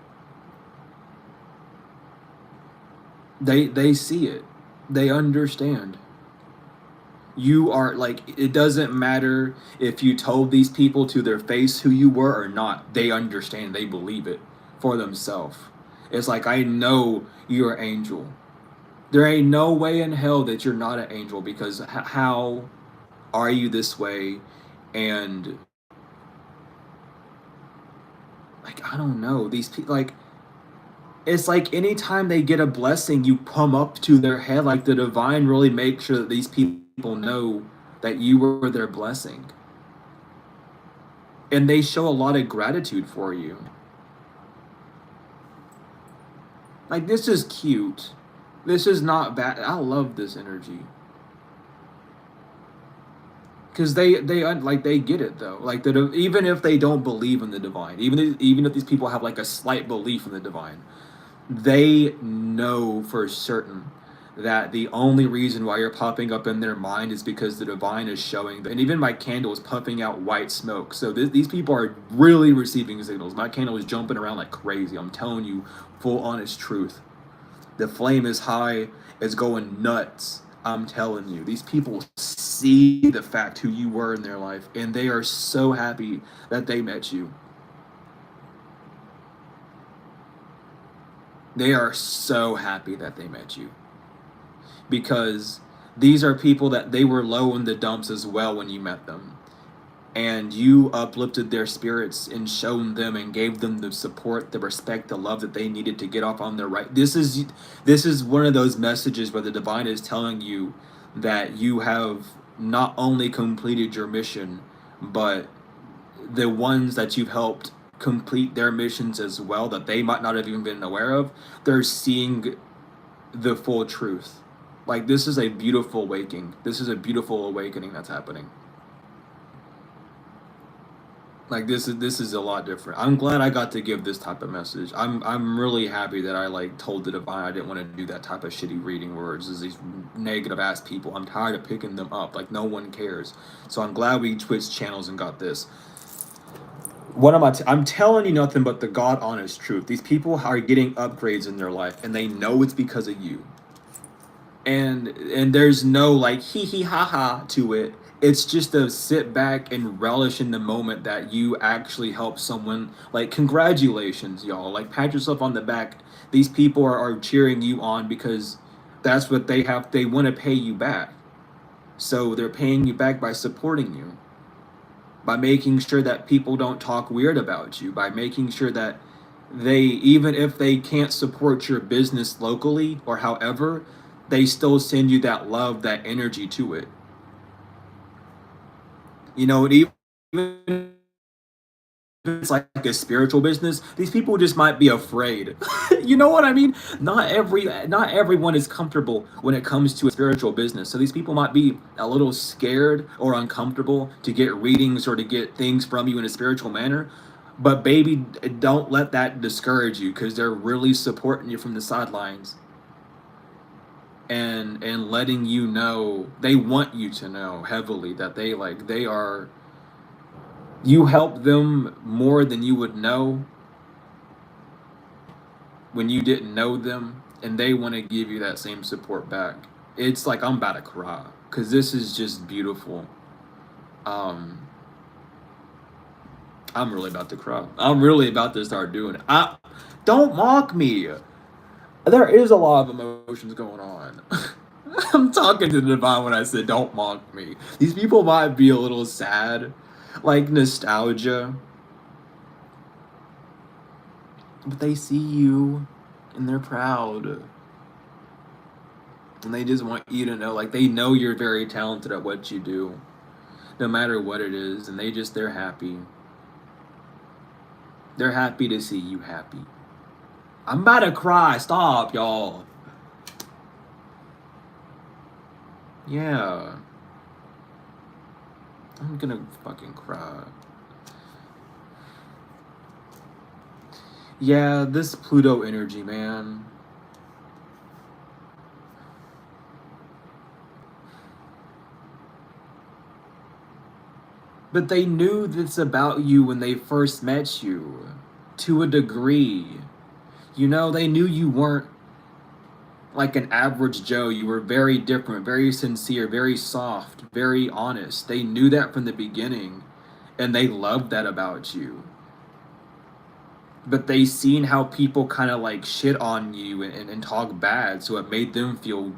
they see it. They understand. You are, like, it doesn't matter if you told these people to their face who you were or not. They understand. They believe it for themselves. It's like, I know you're an angel. There ain't no way in hell that you're not an angel, because how are you this way? And, like, I don't know. These people, like, it's like anytime they get a blessing, you come up to their head. Like, the divine really makes sure that these people know that you were their blessing. And they show a lot of gratitude for you. Like, this is cute. This is not bad. I love this energy. Because they get it, though. Like, even if they don't believe in the divine, even if these people have, like, a slight belief in the divine, they know for certain that the only reason why you're popping up in their mind is because the divine is showing them. And even my candle is puffing out white smoke. So these people are really receiving signals. My candle is jumping around like crazy. I'm telling you, full honest truth. The flame is high. It's going nuts. I'm telling you. These people see the fact who you were in their life, and they are so happy that they met you. They are so happy that they met you. Because these are people that they were low in the dumps as well when you met them. And you uplifted their spirits and shown them and gave them the support, the respect, the love that they needed to get off on their right. This is one of those messages where the divine is telling you that you have not only completed your mission, but the ones that you've helped complete their missions as well, that they might not have even been aware of, they're seeing the full truth. Like, this is a beautiful awakening. This is a beautiful awakening that's happening. Like this is a lot different. I'm glad I got to give this type of message. I'm really happy that I like told the divine I didn't want to do that type of shitty reading words. Is these negative ass people. I'm tired of picking them up. Like no one cares. So I'm glad we switched channels and got this. What am I? I'm telling you nothing but the God honest truth. These people are getting upgrades in their life, and they know it's because of you. And there's no like hee hee ha ha to it. It's just to sit back and relish in the moment that you actually help someone. Like congratulations, y'all. Like pat yourself on the back. These people are cheering you on because that's what they have. They want to pay you back. So they're paying you back by supporting you, by making sure that people don't talk weird about you, by making sure that they, even if they can't support your business locally or however, they still send you that love, that energy to it. You know, even if it's like a spiritual business, these people just might be afraid. You know what I mean? Not everyone is comfortable when it comes to a spiritual business. So these people might be a little scared or uncomfortable to get readings or to get things from you in a spiritual manner. But baby, don't let that discourage you because they're really supporting you from the sidelines and letting you know, they want you to know heavily that they are, you help them more than you would know when you didn't know them, and they want to give you that same support back. It's like I'm about to cry because this is just beautiful. um I'm really about to cry. I'm really about to start doing it. I don't mock me. There is a lot of emotions going on. I'm talking to the divine when I said don't mock me. These people might be a little sad, like nostalgia, but they see you and they're proud. And they just want you to know, like, they know you're very talented at what you do, no matter what it is, and they're happy. They're happy to see you happy. I'm about to cry. Stop, y'all. Yeah. I'm gonna fucking cry. Yeah, this Pluto energy, man. But they knew this about you when they first met you, to a degree. You know, they knew you weren't like an average Joe. You were very different, very sincere, very soft, very honest. They knew that from the beginning, and they loved that about you. But they seen how people kind of like shit on you and talk bad, so it made them feel,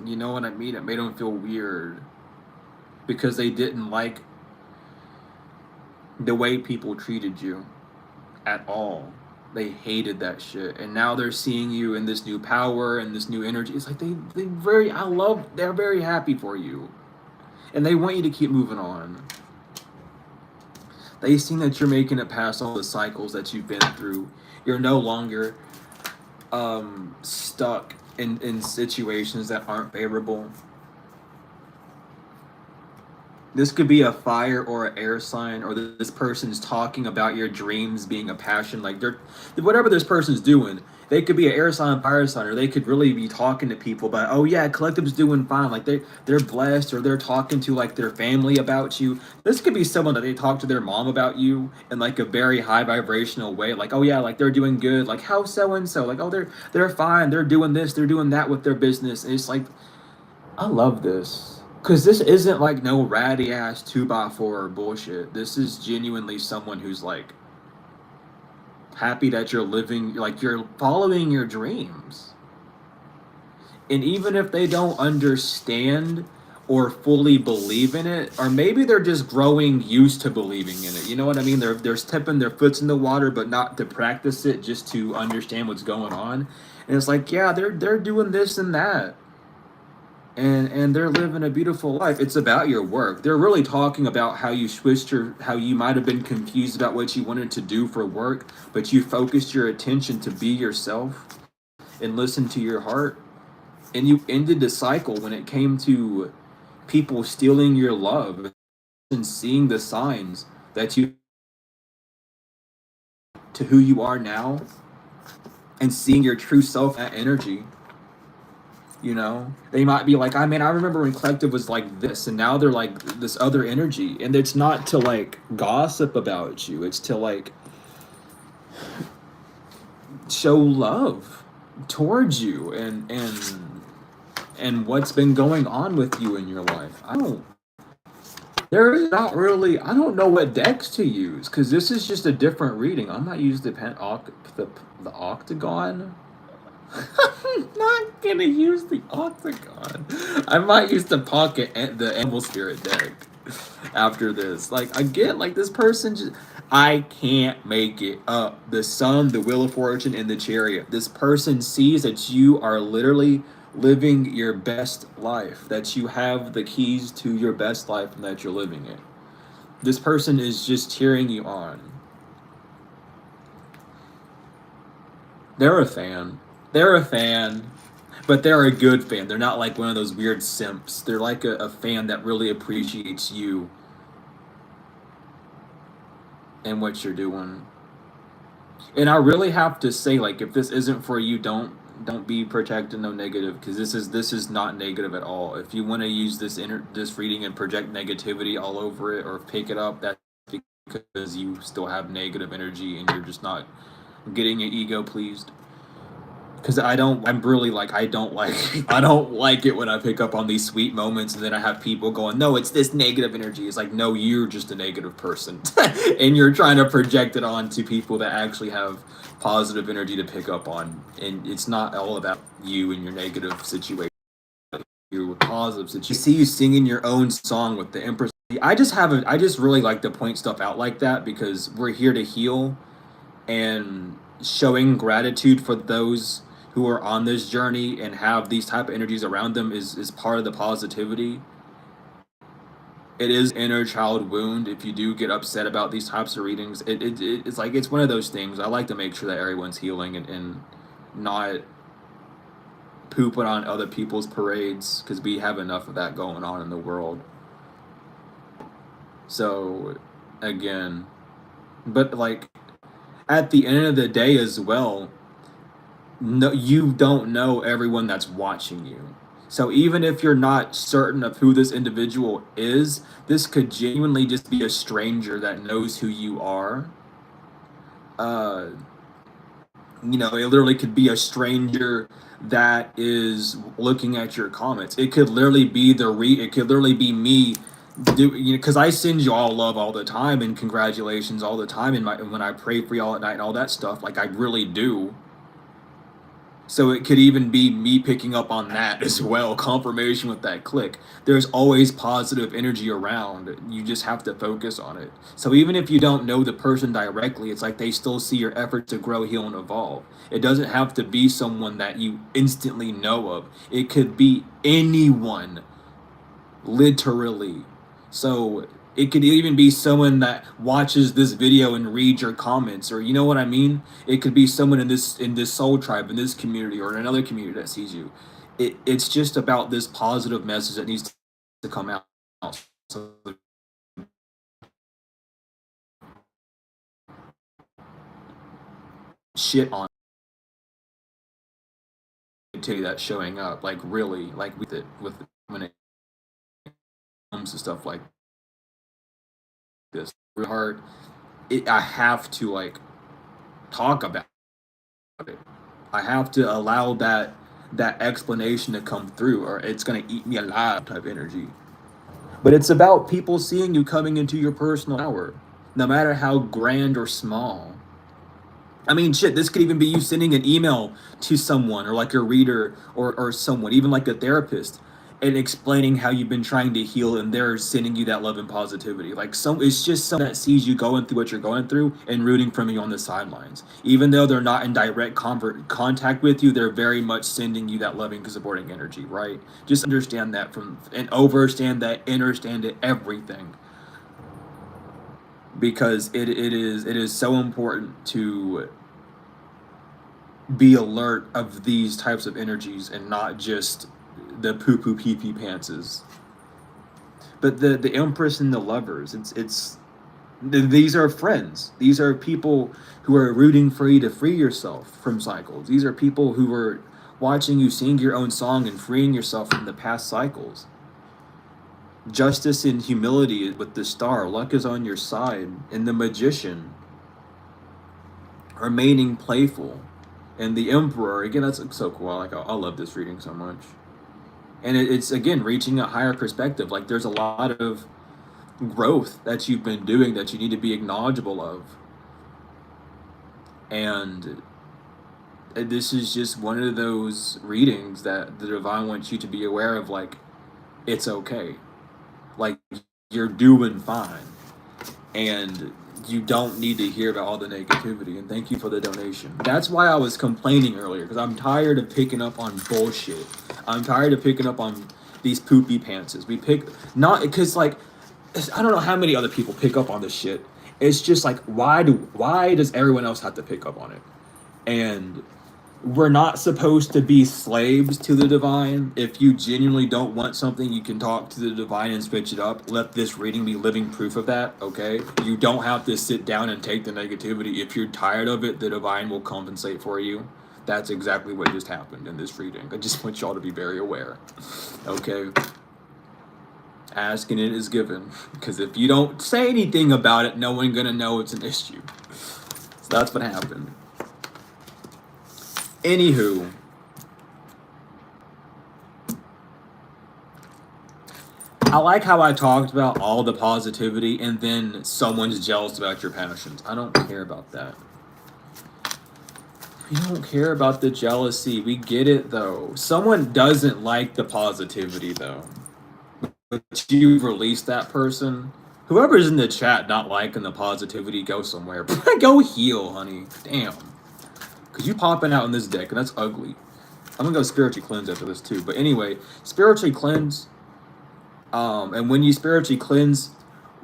you know what I mean? It made them feel weird because they didn't like the way people treated you at all. They hated that shit, and now they're seeing you in this new power and this new energy. It's like they very, I love, they're very happy for you, and they want you to keep moving on. They seen that you're making it past all the cycles that you've been through. You're no longer stuck in situations that aren't favorable. This could be a fire or an air sign, or this person's talking about your dreams being a passion. Like they're, whatever this person's doing, they could be an air sign, fire sign, or they could really be talking to people about, oh yeah, collective's doing fine. Like they're blessed, or they're talking to like their family about you. This could be someone that they talk to their mom about you in like a very high vibrational way. Like, oh yeah, like they're doing good. Like how so and so. Like, oh they're fine. They're doing this. They're doing that with their business. And it's like, I love this. Cause this isn't like no ratty ass 2x4 bullshit. This is genuinely someone who's like happy that you're living, like you're following your dreams. And even if they don't understand or fully believe in it, or maybe they're just growing used to believing in it. You know what I mean? They're tipping their foots in the water, but not to practice it, just to understand what's going on. And it's like, yeah, they're doing this and that, and they're living a beautiful life. It's about your work. They're really talking about how you switched your, how you might have been confused about what you wanted to do for work, but you focused your attention to be yourself and listen to your heart, and you ended the cycle when it came to people stealing your love seeing the signs that you to who you are now and seeing your true self, that energy. You know, they might be like, I mean, I remember when Collective was like this, and now they're like this other energy. And it's not to like gossip about you, it's to like show love towards you and what's been going on with you in your life. There's not really, I don't know what decks to use because this is just a different reading. I might use the octagon. I'm not gonna use the octagon. I might use the pocket and the animal spirit deck after this. Like again, like this person just, I can't make it up. The sun, the wheel of fortune, and the chariot. This person sees that you are literally living your best life, that you have the keys to your best life and that you're living it. This person is just cheering you on. They're a fan. They're a fan, but they're a good fan. They're not like one of those weird simps. They're like a fan that really appreciates you and what you're doing. And I really have to say, like, if this isn't for you, don't be protecting no negative, because this is not negative at all. If you want to use this reading and project negativity all over it or pick it up, that's because you still have negative energy and you're just not getting your ego pleased. Because I'm really like, I don't like I don't like it when I pick up on these sweet moments and then I have people going, no, it's this negative energy. It's like, no, you're just a negative person. And you're trying to project it onto people that actually have positive energy to pick up on. And it's not all about you and your negative situation. You're positive situation. I see you singing your own song with the Empress. I just really like to point stuff out like that because we're here to heal, and showing gratitude for those who are on this journey and have these type of energies around them is part of the positivity. It is inner child wound if you do get upset about these types of readings. It's like, it's one of those things. I like to make sure that everyone's healing and not pooping on other people's parades, because we have enough of that going on in the world. So again, but like at the end of the day as well, no, you don't know everyone that's watching you. So even if you're not certain of who this individual is, this could genuinely just be a stranger that knows who you are. Uh, it literally could be a stranger that is looking at your comments. It could literally be it could literally be me, because I send you all love all the time and congratulations all the time, and when I pray for y'all at night and all that stuff, like I really do. So it could even be me picking up on that as well, confirmation with that click. There's always positive energy around. You just have to focus on it. So even if you don't know the person directly, it's like they still see your effort to grow, heal, and evolve. It doesn't have to be someone that you instantly know of. It could be anyone, literally. So it could even be someone that watches this video and reads your comments, or you know what I mean? It could be someone in this soul tribe, in this community, or in another community that sees you. It's just about this positive message that needs to come out. So shit on activity that's showing up, like really, like with when it comes to stuff like this. Really hard. I have to like talk about it. I have to allow that explanation to come through, or it's gonna eat me alive type energy. But it's about people seeing you coming into your personal power, no matter how grand or small. I mean, shit, this could even be you sending an email to someone, or like a reader, or someone, even like a therapist, and explaining how you've been trying to heal, and they're sending you that love and positivity. Like, it's just someone that sees you going through what you're going through and rooting from you on the sidelines. Even though they're not in direct contact with you, they're very much sending you that loving, supporting energy, right? Just understand that and overstand that, understand it, everything. Because it is so important to be alert of these types of energies and not just the poo poo pee pee pantses. But the Empress and the Lovers, these are friends. These are people who are rooting for you to free yourself from cycles. These are people who are watching you sing your own song and freeing yourself from the past cycles. Justice and humility with the Star. Luck is on your side. And the Magician. Remaining playful. And the Emperor. Again, that's so cool. I love this reading so much. And it's, again, reaching a higher perspective. Like, there's a lot of growth that you've been doing that you need to be acknowledgeable of. And this is just one of those readings that the Divine wants you to be aware of, like, it's okay. Like, you're doing fine. And you don't need to hear about all the negativity. And thank you for the donation. That's why I was complaining earlier, because I'm tired of picking up on bullshit. I'm tired of picking up on these poopy pantses. Not because, like, I don't know how many other people pick up on this shit. It's just like, why does everyone else have to pick up on it? And we're not supposed to be slaves to the Divine. If you genuinely don't want something, you can talk to the Divine and switch it up. Let this reading be living proof of that, okay? You don't have to sit down and take the negativity. If you're tired of it, the Divine will compensate for you. That's exactly what just happened in this reading. I just want y'all to be very aware, okay? Asking it is given. Because if you don't say anything about it, no one's gonna know it's an issue. So that's what happened. Anywho, I like how I talked about all the positivity and then someone's jealous about your passions. I don't care about that. We don't care about the jealousy. We get it, though. Someone doesn't like the positivity, though. But you release that person. Whoever's in the chat not liking the positivity, go somewhere. Go heal, honey. Damn. Because you popping out in this deck, and that's ugly. I'm going to go spiritually cleanse after this, too. But anyway, spiritually cleanse. And when you spiritually cleanse,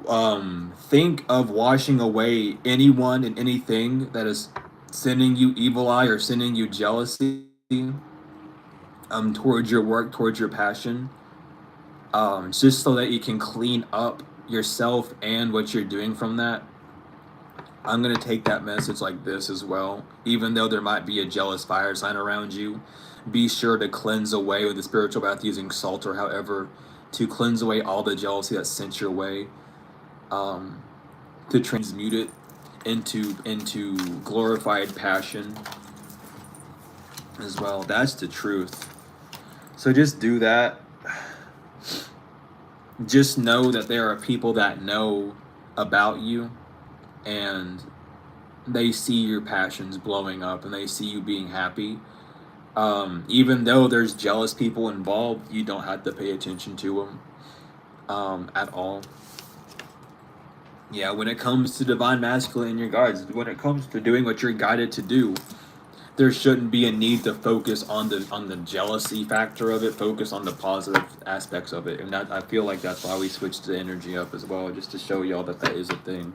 think of washing away anyone and anything that is sending you evil eye or sending you jealousy towards your work, towards your passion. Just so that you can clean up yourself and what you're doing from that. I'm going to take that message like this as well. Even though there might be a jealous fire sign around you, be sure to cleanse away with the spiritual bath using salt or however, to cleanse away all the jealousy that's sent your way, to transmute it into glorified passion as well. That's the truth. So just do that. Just know that there are people that know about you and they see your passions blowing up and they see you being happy. Even though there's jealous people involved, you don't have to pay attention to them at all. Yeah, when it comes to divine masculine in your guides, when it comes to doing what you're guided to do, there shouldn't be a need to focus on the jealousy factor of it. Focus on the positive aspects of it, and that, I feel like that's why we switched the energy up as well, just to show y'all that that is a thing.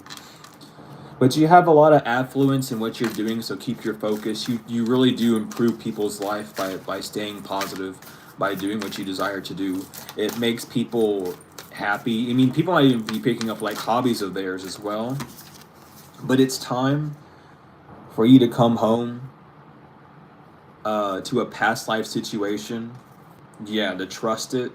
But you have a lot of affluence in what you're doing, so keep your focus. You really do improve people's life by staying positive, by doing what you desire to do. It makes people happy. I mean, people might even be picking up like hobbies of theirs as well. But it's time for you to come home to a past life situation. Yeah, to trust it.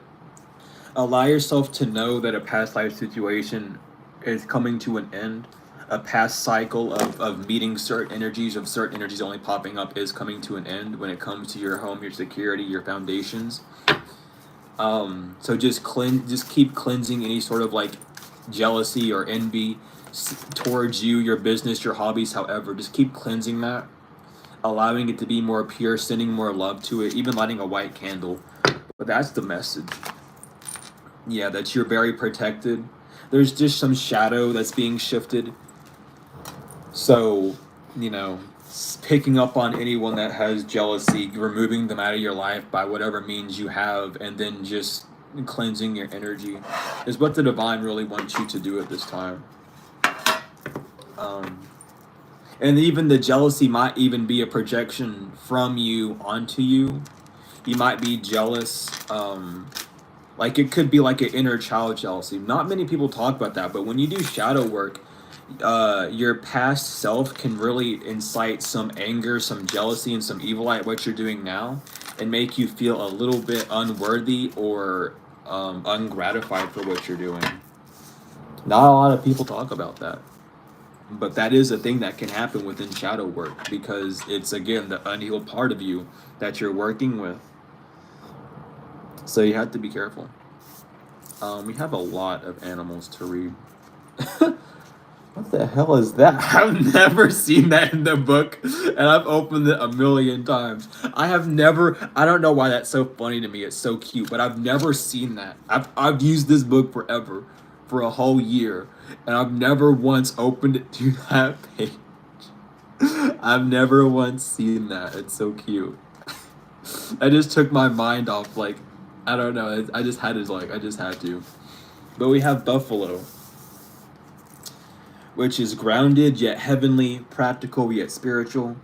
Allow yourself to know that a past life situation is coming to an end. A past cycle of meeting certain energies only popping up is coming to an end when it comes to your home, your security, your foundations. So just keep cleansing any sort of like jealousy or envy towards you, your business, your hobbies, however. Just keep cleansing that, allowing it to be more pure, sending more love to it, even lighting a white candle. But that's the message. Yeah, that you're very protected. There's just some shadow that's being shifted. So, picking up on anyone that has jealousy, removing them out of your life by whatever means you have, and then just cleansing your energy is what the divine really wants you to do at this time. And even the jealousy might even be a projection from you onto you. You might be jealous Like it could be like an inner child jealousy. Not many people talk about that, but when you do shadow work, your past self can really incite some anger, some jealousy, and some evil at what you're doing now, and make you feel a little bit unworthy or ungratified for what you're doing. Not a lot of people talk about that, but that is a thing that can happen within shadow work because it's again the unhealed part of you that you're working with. So you have to be careful. We have a lot of animals to read. What the hell is that? I've never seen that in the book, and I've opened it a million times. I don't know why that's so funny to me. It's so cute, but I've never seen that. I've used this book forever, for a whole year, and I've never once opened it to that page. I've never once seen that. It's so cute. I just took my mind off, like, I don't know. I just had to. But we have buffalo, which is grounded yet heavenly, practical yet spiritual.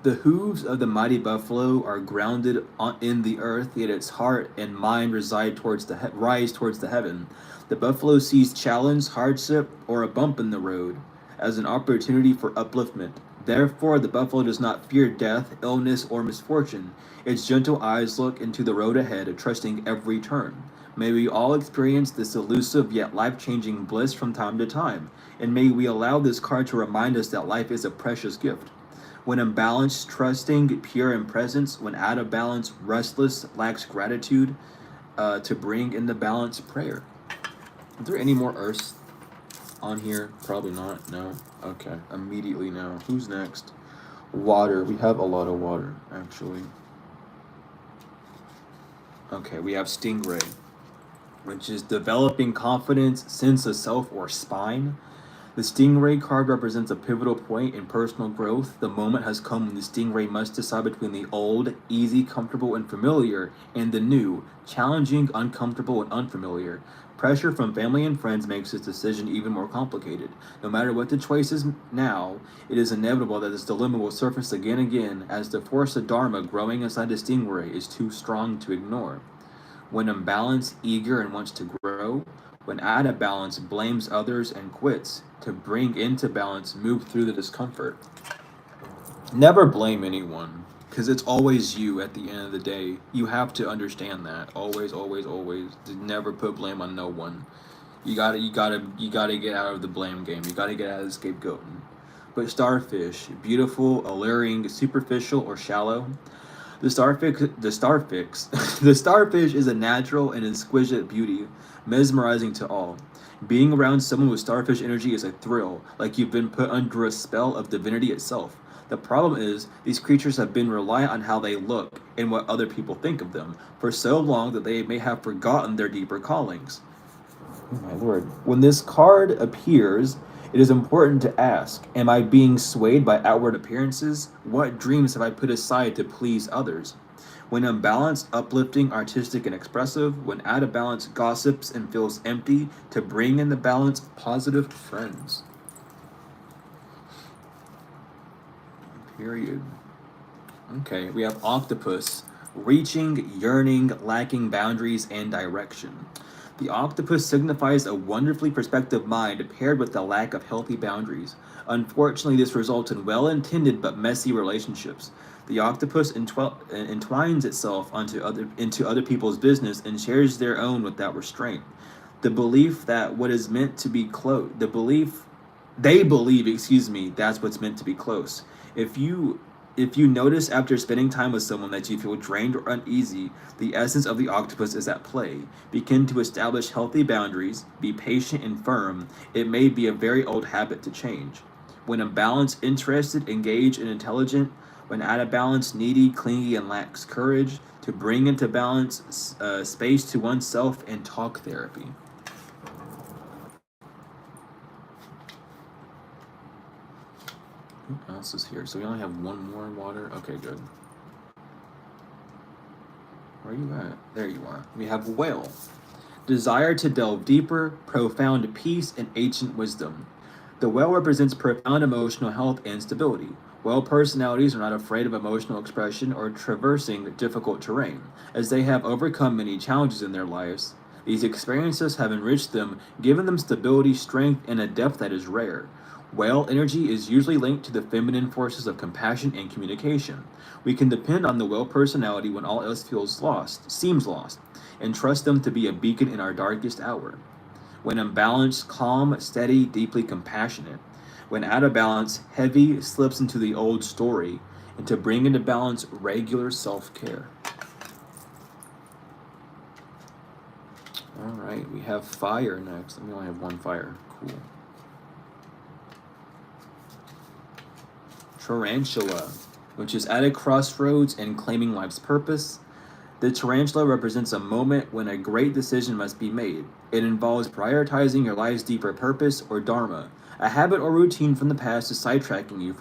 The hooves of the mighty buffalo are grounded in the earth, yet its heart and mind rise towards the heaven. The buffalo sees challenge, hardship, or a bump in the road as an opportunity for upliftment. Therefore, the buffalo does not fear death, illness, or misfortune. Its gentle eyes look into the road ahead, trusting every turn. May we all experience this elusive yet life-changing bliss from time to time, and may we allow this card to remind us that life is a precious gift. When imbalanced, trusting, pure in presence. When out of balance, restless, lacks gratitude to bring into balance prayer. Are there any more earths on here? Probably not. No. Okay. Immediately no. Who's next? Water. We have a lot of water, actually. Okay, we have Stingray, which is developing confidence, sense of self, or spine. The Stingray card represents a pivotal point in personal growth. The moment has come when the Stingray must decide between the old, easy, comfortable, and familiar, and the new, challenging, uncomfortable, and unfamiliar. Pressure from family and friends makes this decision even more complicated. No matter what the choice is now, it is inevitable that this dilemma will surface again and again as the force of Dharma growing inside the Stingray is too strong to ignore. When imbalanced, eager, and wants to grow. When out of balance, blames others and quits. To bring into balance, move through the discomfort. Never blame anyone, because it's always you at the end of the day. You have to understand that. Always, always, always. Never put blame on no one. You gotta get out of the blame game. You gotta get out of the scapegoating. But starfish, beautiful, alluring, superficial, or shallow. The starfish is a natural and exquisite beauty, mesmerizing to all. Being around someone with starfish energy is a thrill, like you've been put under a spell of divinity itself. The problem is, these creatures have been reliant on how they look and what other people think of them for so long that they may have forgotten their deeper callings. Oh my lord. When this card appears, it is important to ask, am I being swayed by outward appearances? What dreams have I put aside to please others? When unbalanced, uplifting, artistic, and expressive. When out of balance, gossips and feels empty, to bring in the balance, positive friends. Period. Okay, we have octopus. Reaching, yearning, lacking boundaries and direction. The octopus signifies a wonderfully perspective mind paired with the lack of healthy boundaries. Unfortunately, this results in well-intended but messy relationships. The octopus entwines itself into other people's business and shares their own without restraint. The belief that what is meant to be close, they believe, that's what's meant to be close. If you notice after spending time with someone that you feel drained or uneasy, the essence of the octopus is at play. Begin to establish healthy boundaries, be patient and firm. It may be a very old habit to change. When imbalanced, interested, engaged, and intelligent. When out of balance, needy, clingy, and lacks courage. To bring into balance, space to oneself, and talk therapy. Who else is here? So we only have one more water? Okay, good. Where are you at? There you are. We have whale. Desire to delve deeper, profound peace, and ancient wisdom. The whale represents profound emotional health and stability. Whale personalities are not afraid of emotional expression or traversing difficult terrain, as they have overcome many challenges in their lives. These experiences have enriched them, given them stability, strength, and a depth that is rare. Whale energy is usually linked to the feminine forces of compassion and communication. We can depend on the whale personality when all else seems lost, and trust them to be a beacon in our darkest hour. When unbalanced, calm, steady, deeply compassionate. When out of balance, heavy, slips into the old story, and to bring into balance regular self care. All right, we have fire next. We only have one fire. Cool. Tarantula, which is at a crossroads and claiming life's purpose. The tarantula represents a moment when a great decision must be made. It involves prioritizing your life's deeper purpose or dharma. A habit or routine from the past is sidetracking you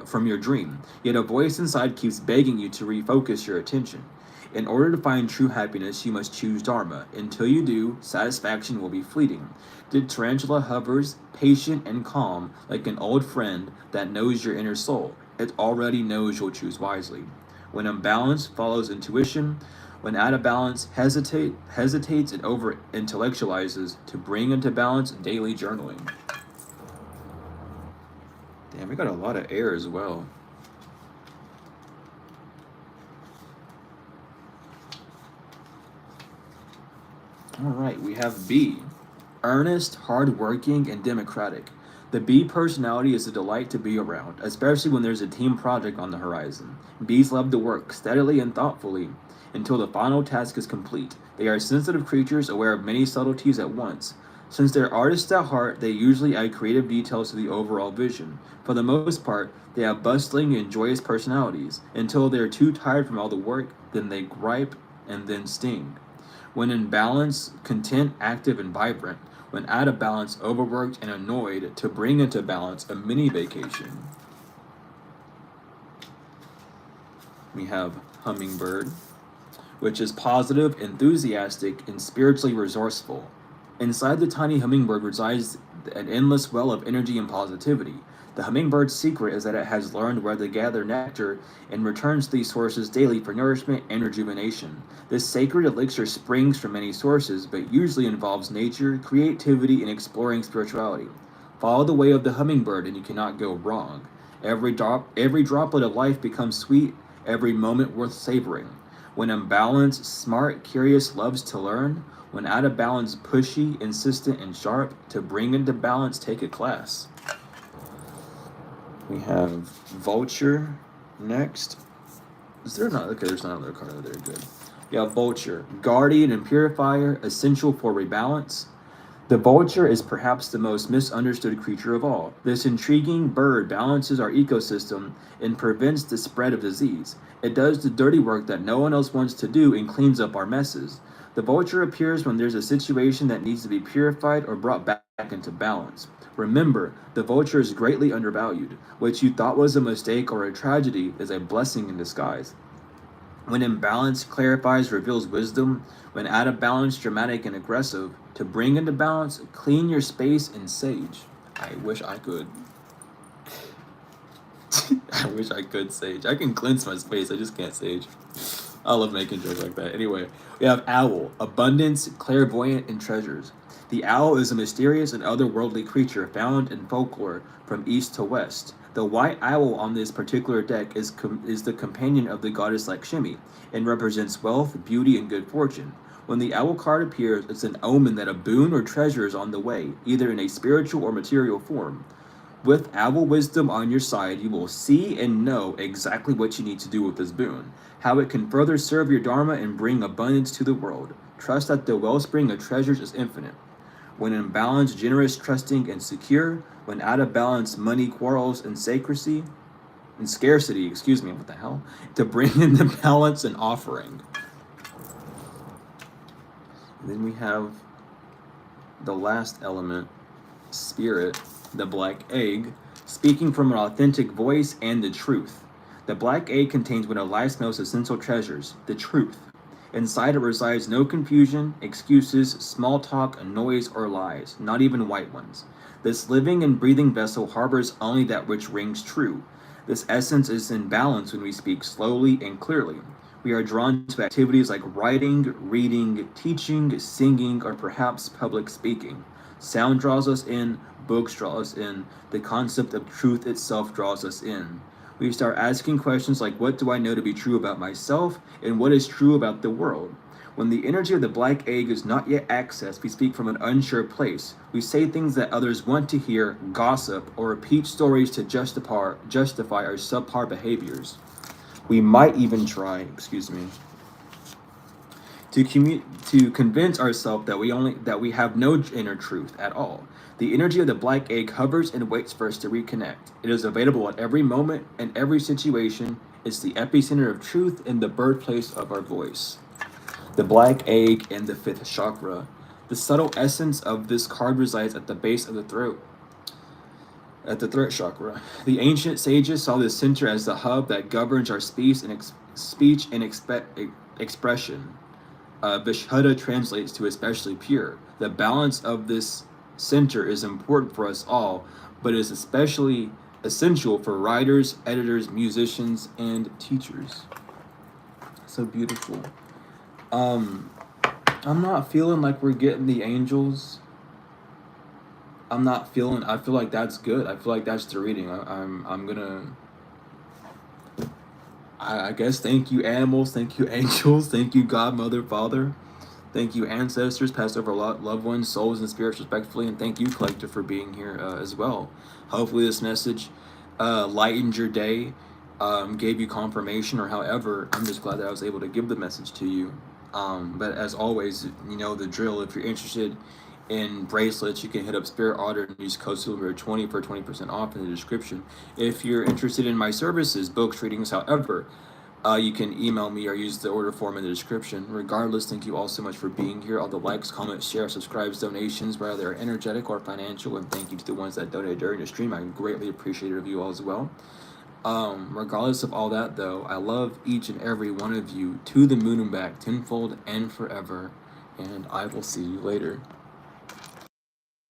from your dream. Yet a voice inside keeps begging you to refocus your attention. In order to find true happiness, you must choose dharma. Until you do, satisfaction will be fleeting. The tarantula hovers, patient and calm, like an old friend that knows your inner soul. It already knows you'll choose wisely. When unbalanced, follows intuition. When out of balance, hesitates and over intellectualizes. To bring into balance, daily journaling. Damn, we got a lot of air as well. All right, we have B. Earnest, hardworking, and democratic. The B personality is a delight to be around, especially when there's a team project on the horizon. Bees love to work steadily and thoughtfully until the final task is complete. They are sensitive creatures aware of many subtleties at once. Since they're artists at heart, they usually add creative details to the overall vision. For the most part, they have bustling and joyous personalities. Until they're too tired from all the work, then they gripe and then sting. When in balance, content, active, and vibrant. When out of balance, overworked and annoyed. To bring into balance, a mini vacation. We have hummingbird, which is positive, enthusiastic, and spiritually resourceful. Inside the tiny hummingbird resides an endless well of energy and positivity. The hummingbird's secret is that it has learned where to gather nectar and returns to these sources daily for nourishment and rejuvenation. This sacred elixir springs from many sources, but usually involves nature, creativity, and exploring spirituality. Follow the way of the hummingbird and you cannot go wrong. Every droplet of life becomes sweet, every moment worth savoring. When unbalanced, smart, curious, loves to learn. When out of balance, pushy, insistent, and sharp. To bring into balance, take a class. We have Vulture next. Is there not? Okay, there's not another card over there. Good. We have Vulture, guardian and purifier, essential for rebalance. The vulture is perhaps the most misunderstood creature of all. This intriguing bird balances our ecosystem and prevents the spread of disease. It does the dirty work that no one else wants to do and cleans up our messes. The vulture appears when there's a situation that needs to be purified or brought back into balance. Remember, the vulture is greatly undervalued. What you thought was a mistake or a tragedy is a blessing in disguise. When in balance, clarifies, reveals wisdom. When out of balance, dramatic and aggressive. To bring into balance, clean your space and sage. I wish I could. I wish I could sage. I can cleanse my space, I just can't sage. I love making jokes like that. Anyway, we have owl, abundance, clairvoyant, and treasures. The owl is a mysterious and otherworldly creature found in folklore from east to west. The white owl on this particular deck is the companion of the goddess Chime and represents wealth, beauty, and good fortune. When the owl card appears, it's an omen that a boon or treasure is on the way, either in a spiritual or material form. With owl wisdom on your side, you will see and know exactly what you need to do with this boon, how it can further serve your dharma and bring abundance to the world. Trust that the wellspring of treasures is infinite. When in balance, generous, trusting, and secure. When out of balance, money, quarrels, and scarcity, what the hell? To bring in the balance and offering. And then we have the last element, spirit, the black egg, speaking from an authentic voice and the truth. The black egg contains one of life's most essential treasures, the truth. Inside it resides no confusion, excuses, small talk, noise, or lies, not even white ones. This living and breathing vessel harbors only that which rings true. This essence is in balance when we speak slowly and clearly. We are drawn to activities like writing, reading, teaching, singing, or perhaps public speaking. Sound draws us in, books draw us in, the concept of truth itself draws us in. We start asking questions like, what do I know to be true about myself, and what is true about the world? When the energy of the black egg is not yet accessed, we speak from an unsure place. We say things that others want to hear, gossip, or repeat stories to justify our subpar behaviors. We might even try, to convince ourselves that we have no inner truth at all. The energy of the black egg hovers and waits for us to reconnect. It is available at every moment and every situation. It's the epicenter of truth and the birthplace of our voice. The black egg and the fifth chakra. The subtle essence of this card resides at the base of the throat, at the throat chakra. The ancient sages saw this center as the hub that governs our speech and expression. Vishuddha translates to especially pure. The balance of this center is important for us all, but is especially essential for writers, editors, musicians, and teachers. So beautiful. I'm not feeling like we're getting the angels. I feel like that's good. I feel like that's the reading. I'm gonna, I guess, thank you animals, thank you angels, thank you God, Mother, Father, thank you ancestors, past over loved ones, souls and spirits respectfully, and thank you collective for being here as well. Hopefully this message lightened your day, gave you confirmation, or however. I'm just glad that I was able to give the message to you. But as always, you know the drill. If you're interested in bracelets, you can hit up Spirit Otter and use code Silver20 for 20% off in the description. If you're interested in my services, books, readings, however, you can email me or use the order form in the description. Regardless, thank you all so much for being here. All the likes, comments, shares, subscribes, donations, whether they're energetic or financial, and thank you to the ones that donated during the stream. I'm greatly appreciative of you all as well. Regardless of all that, though, I love each and every one of you to the moon and back, tenfold and forever, and I will see you later.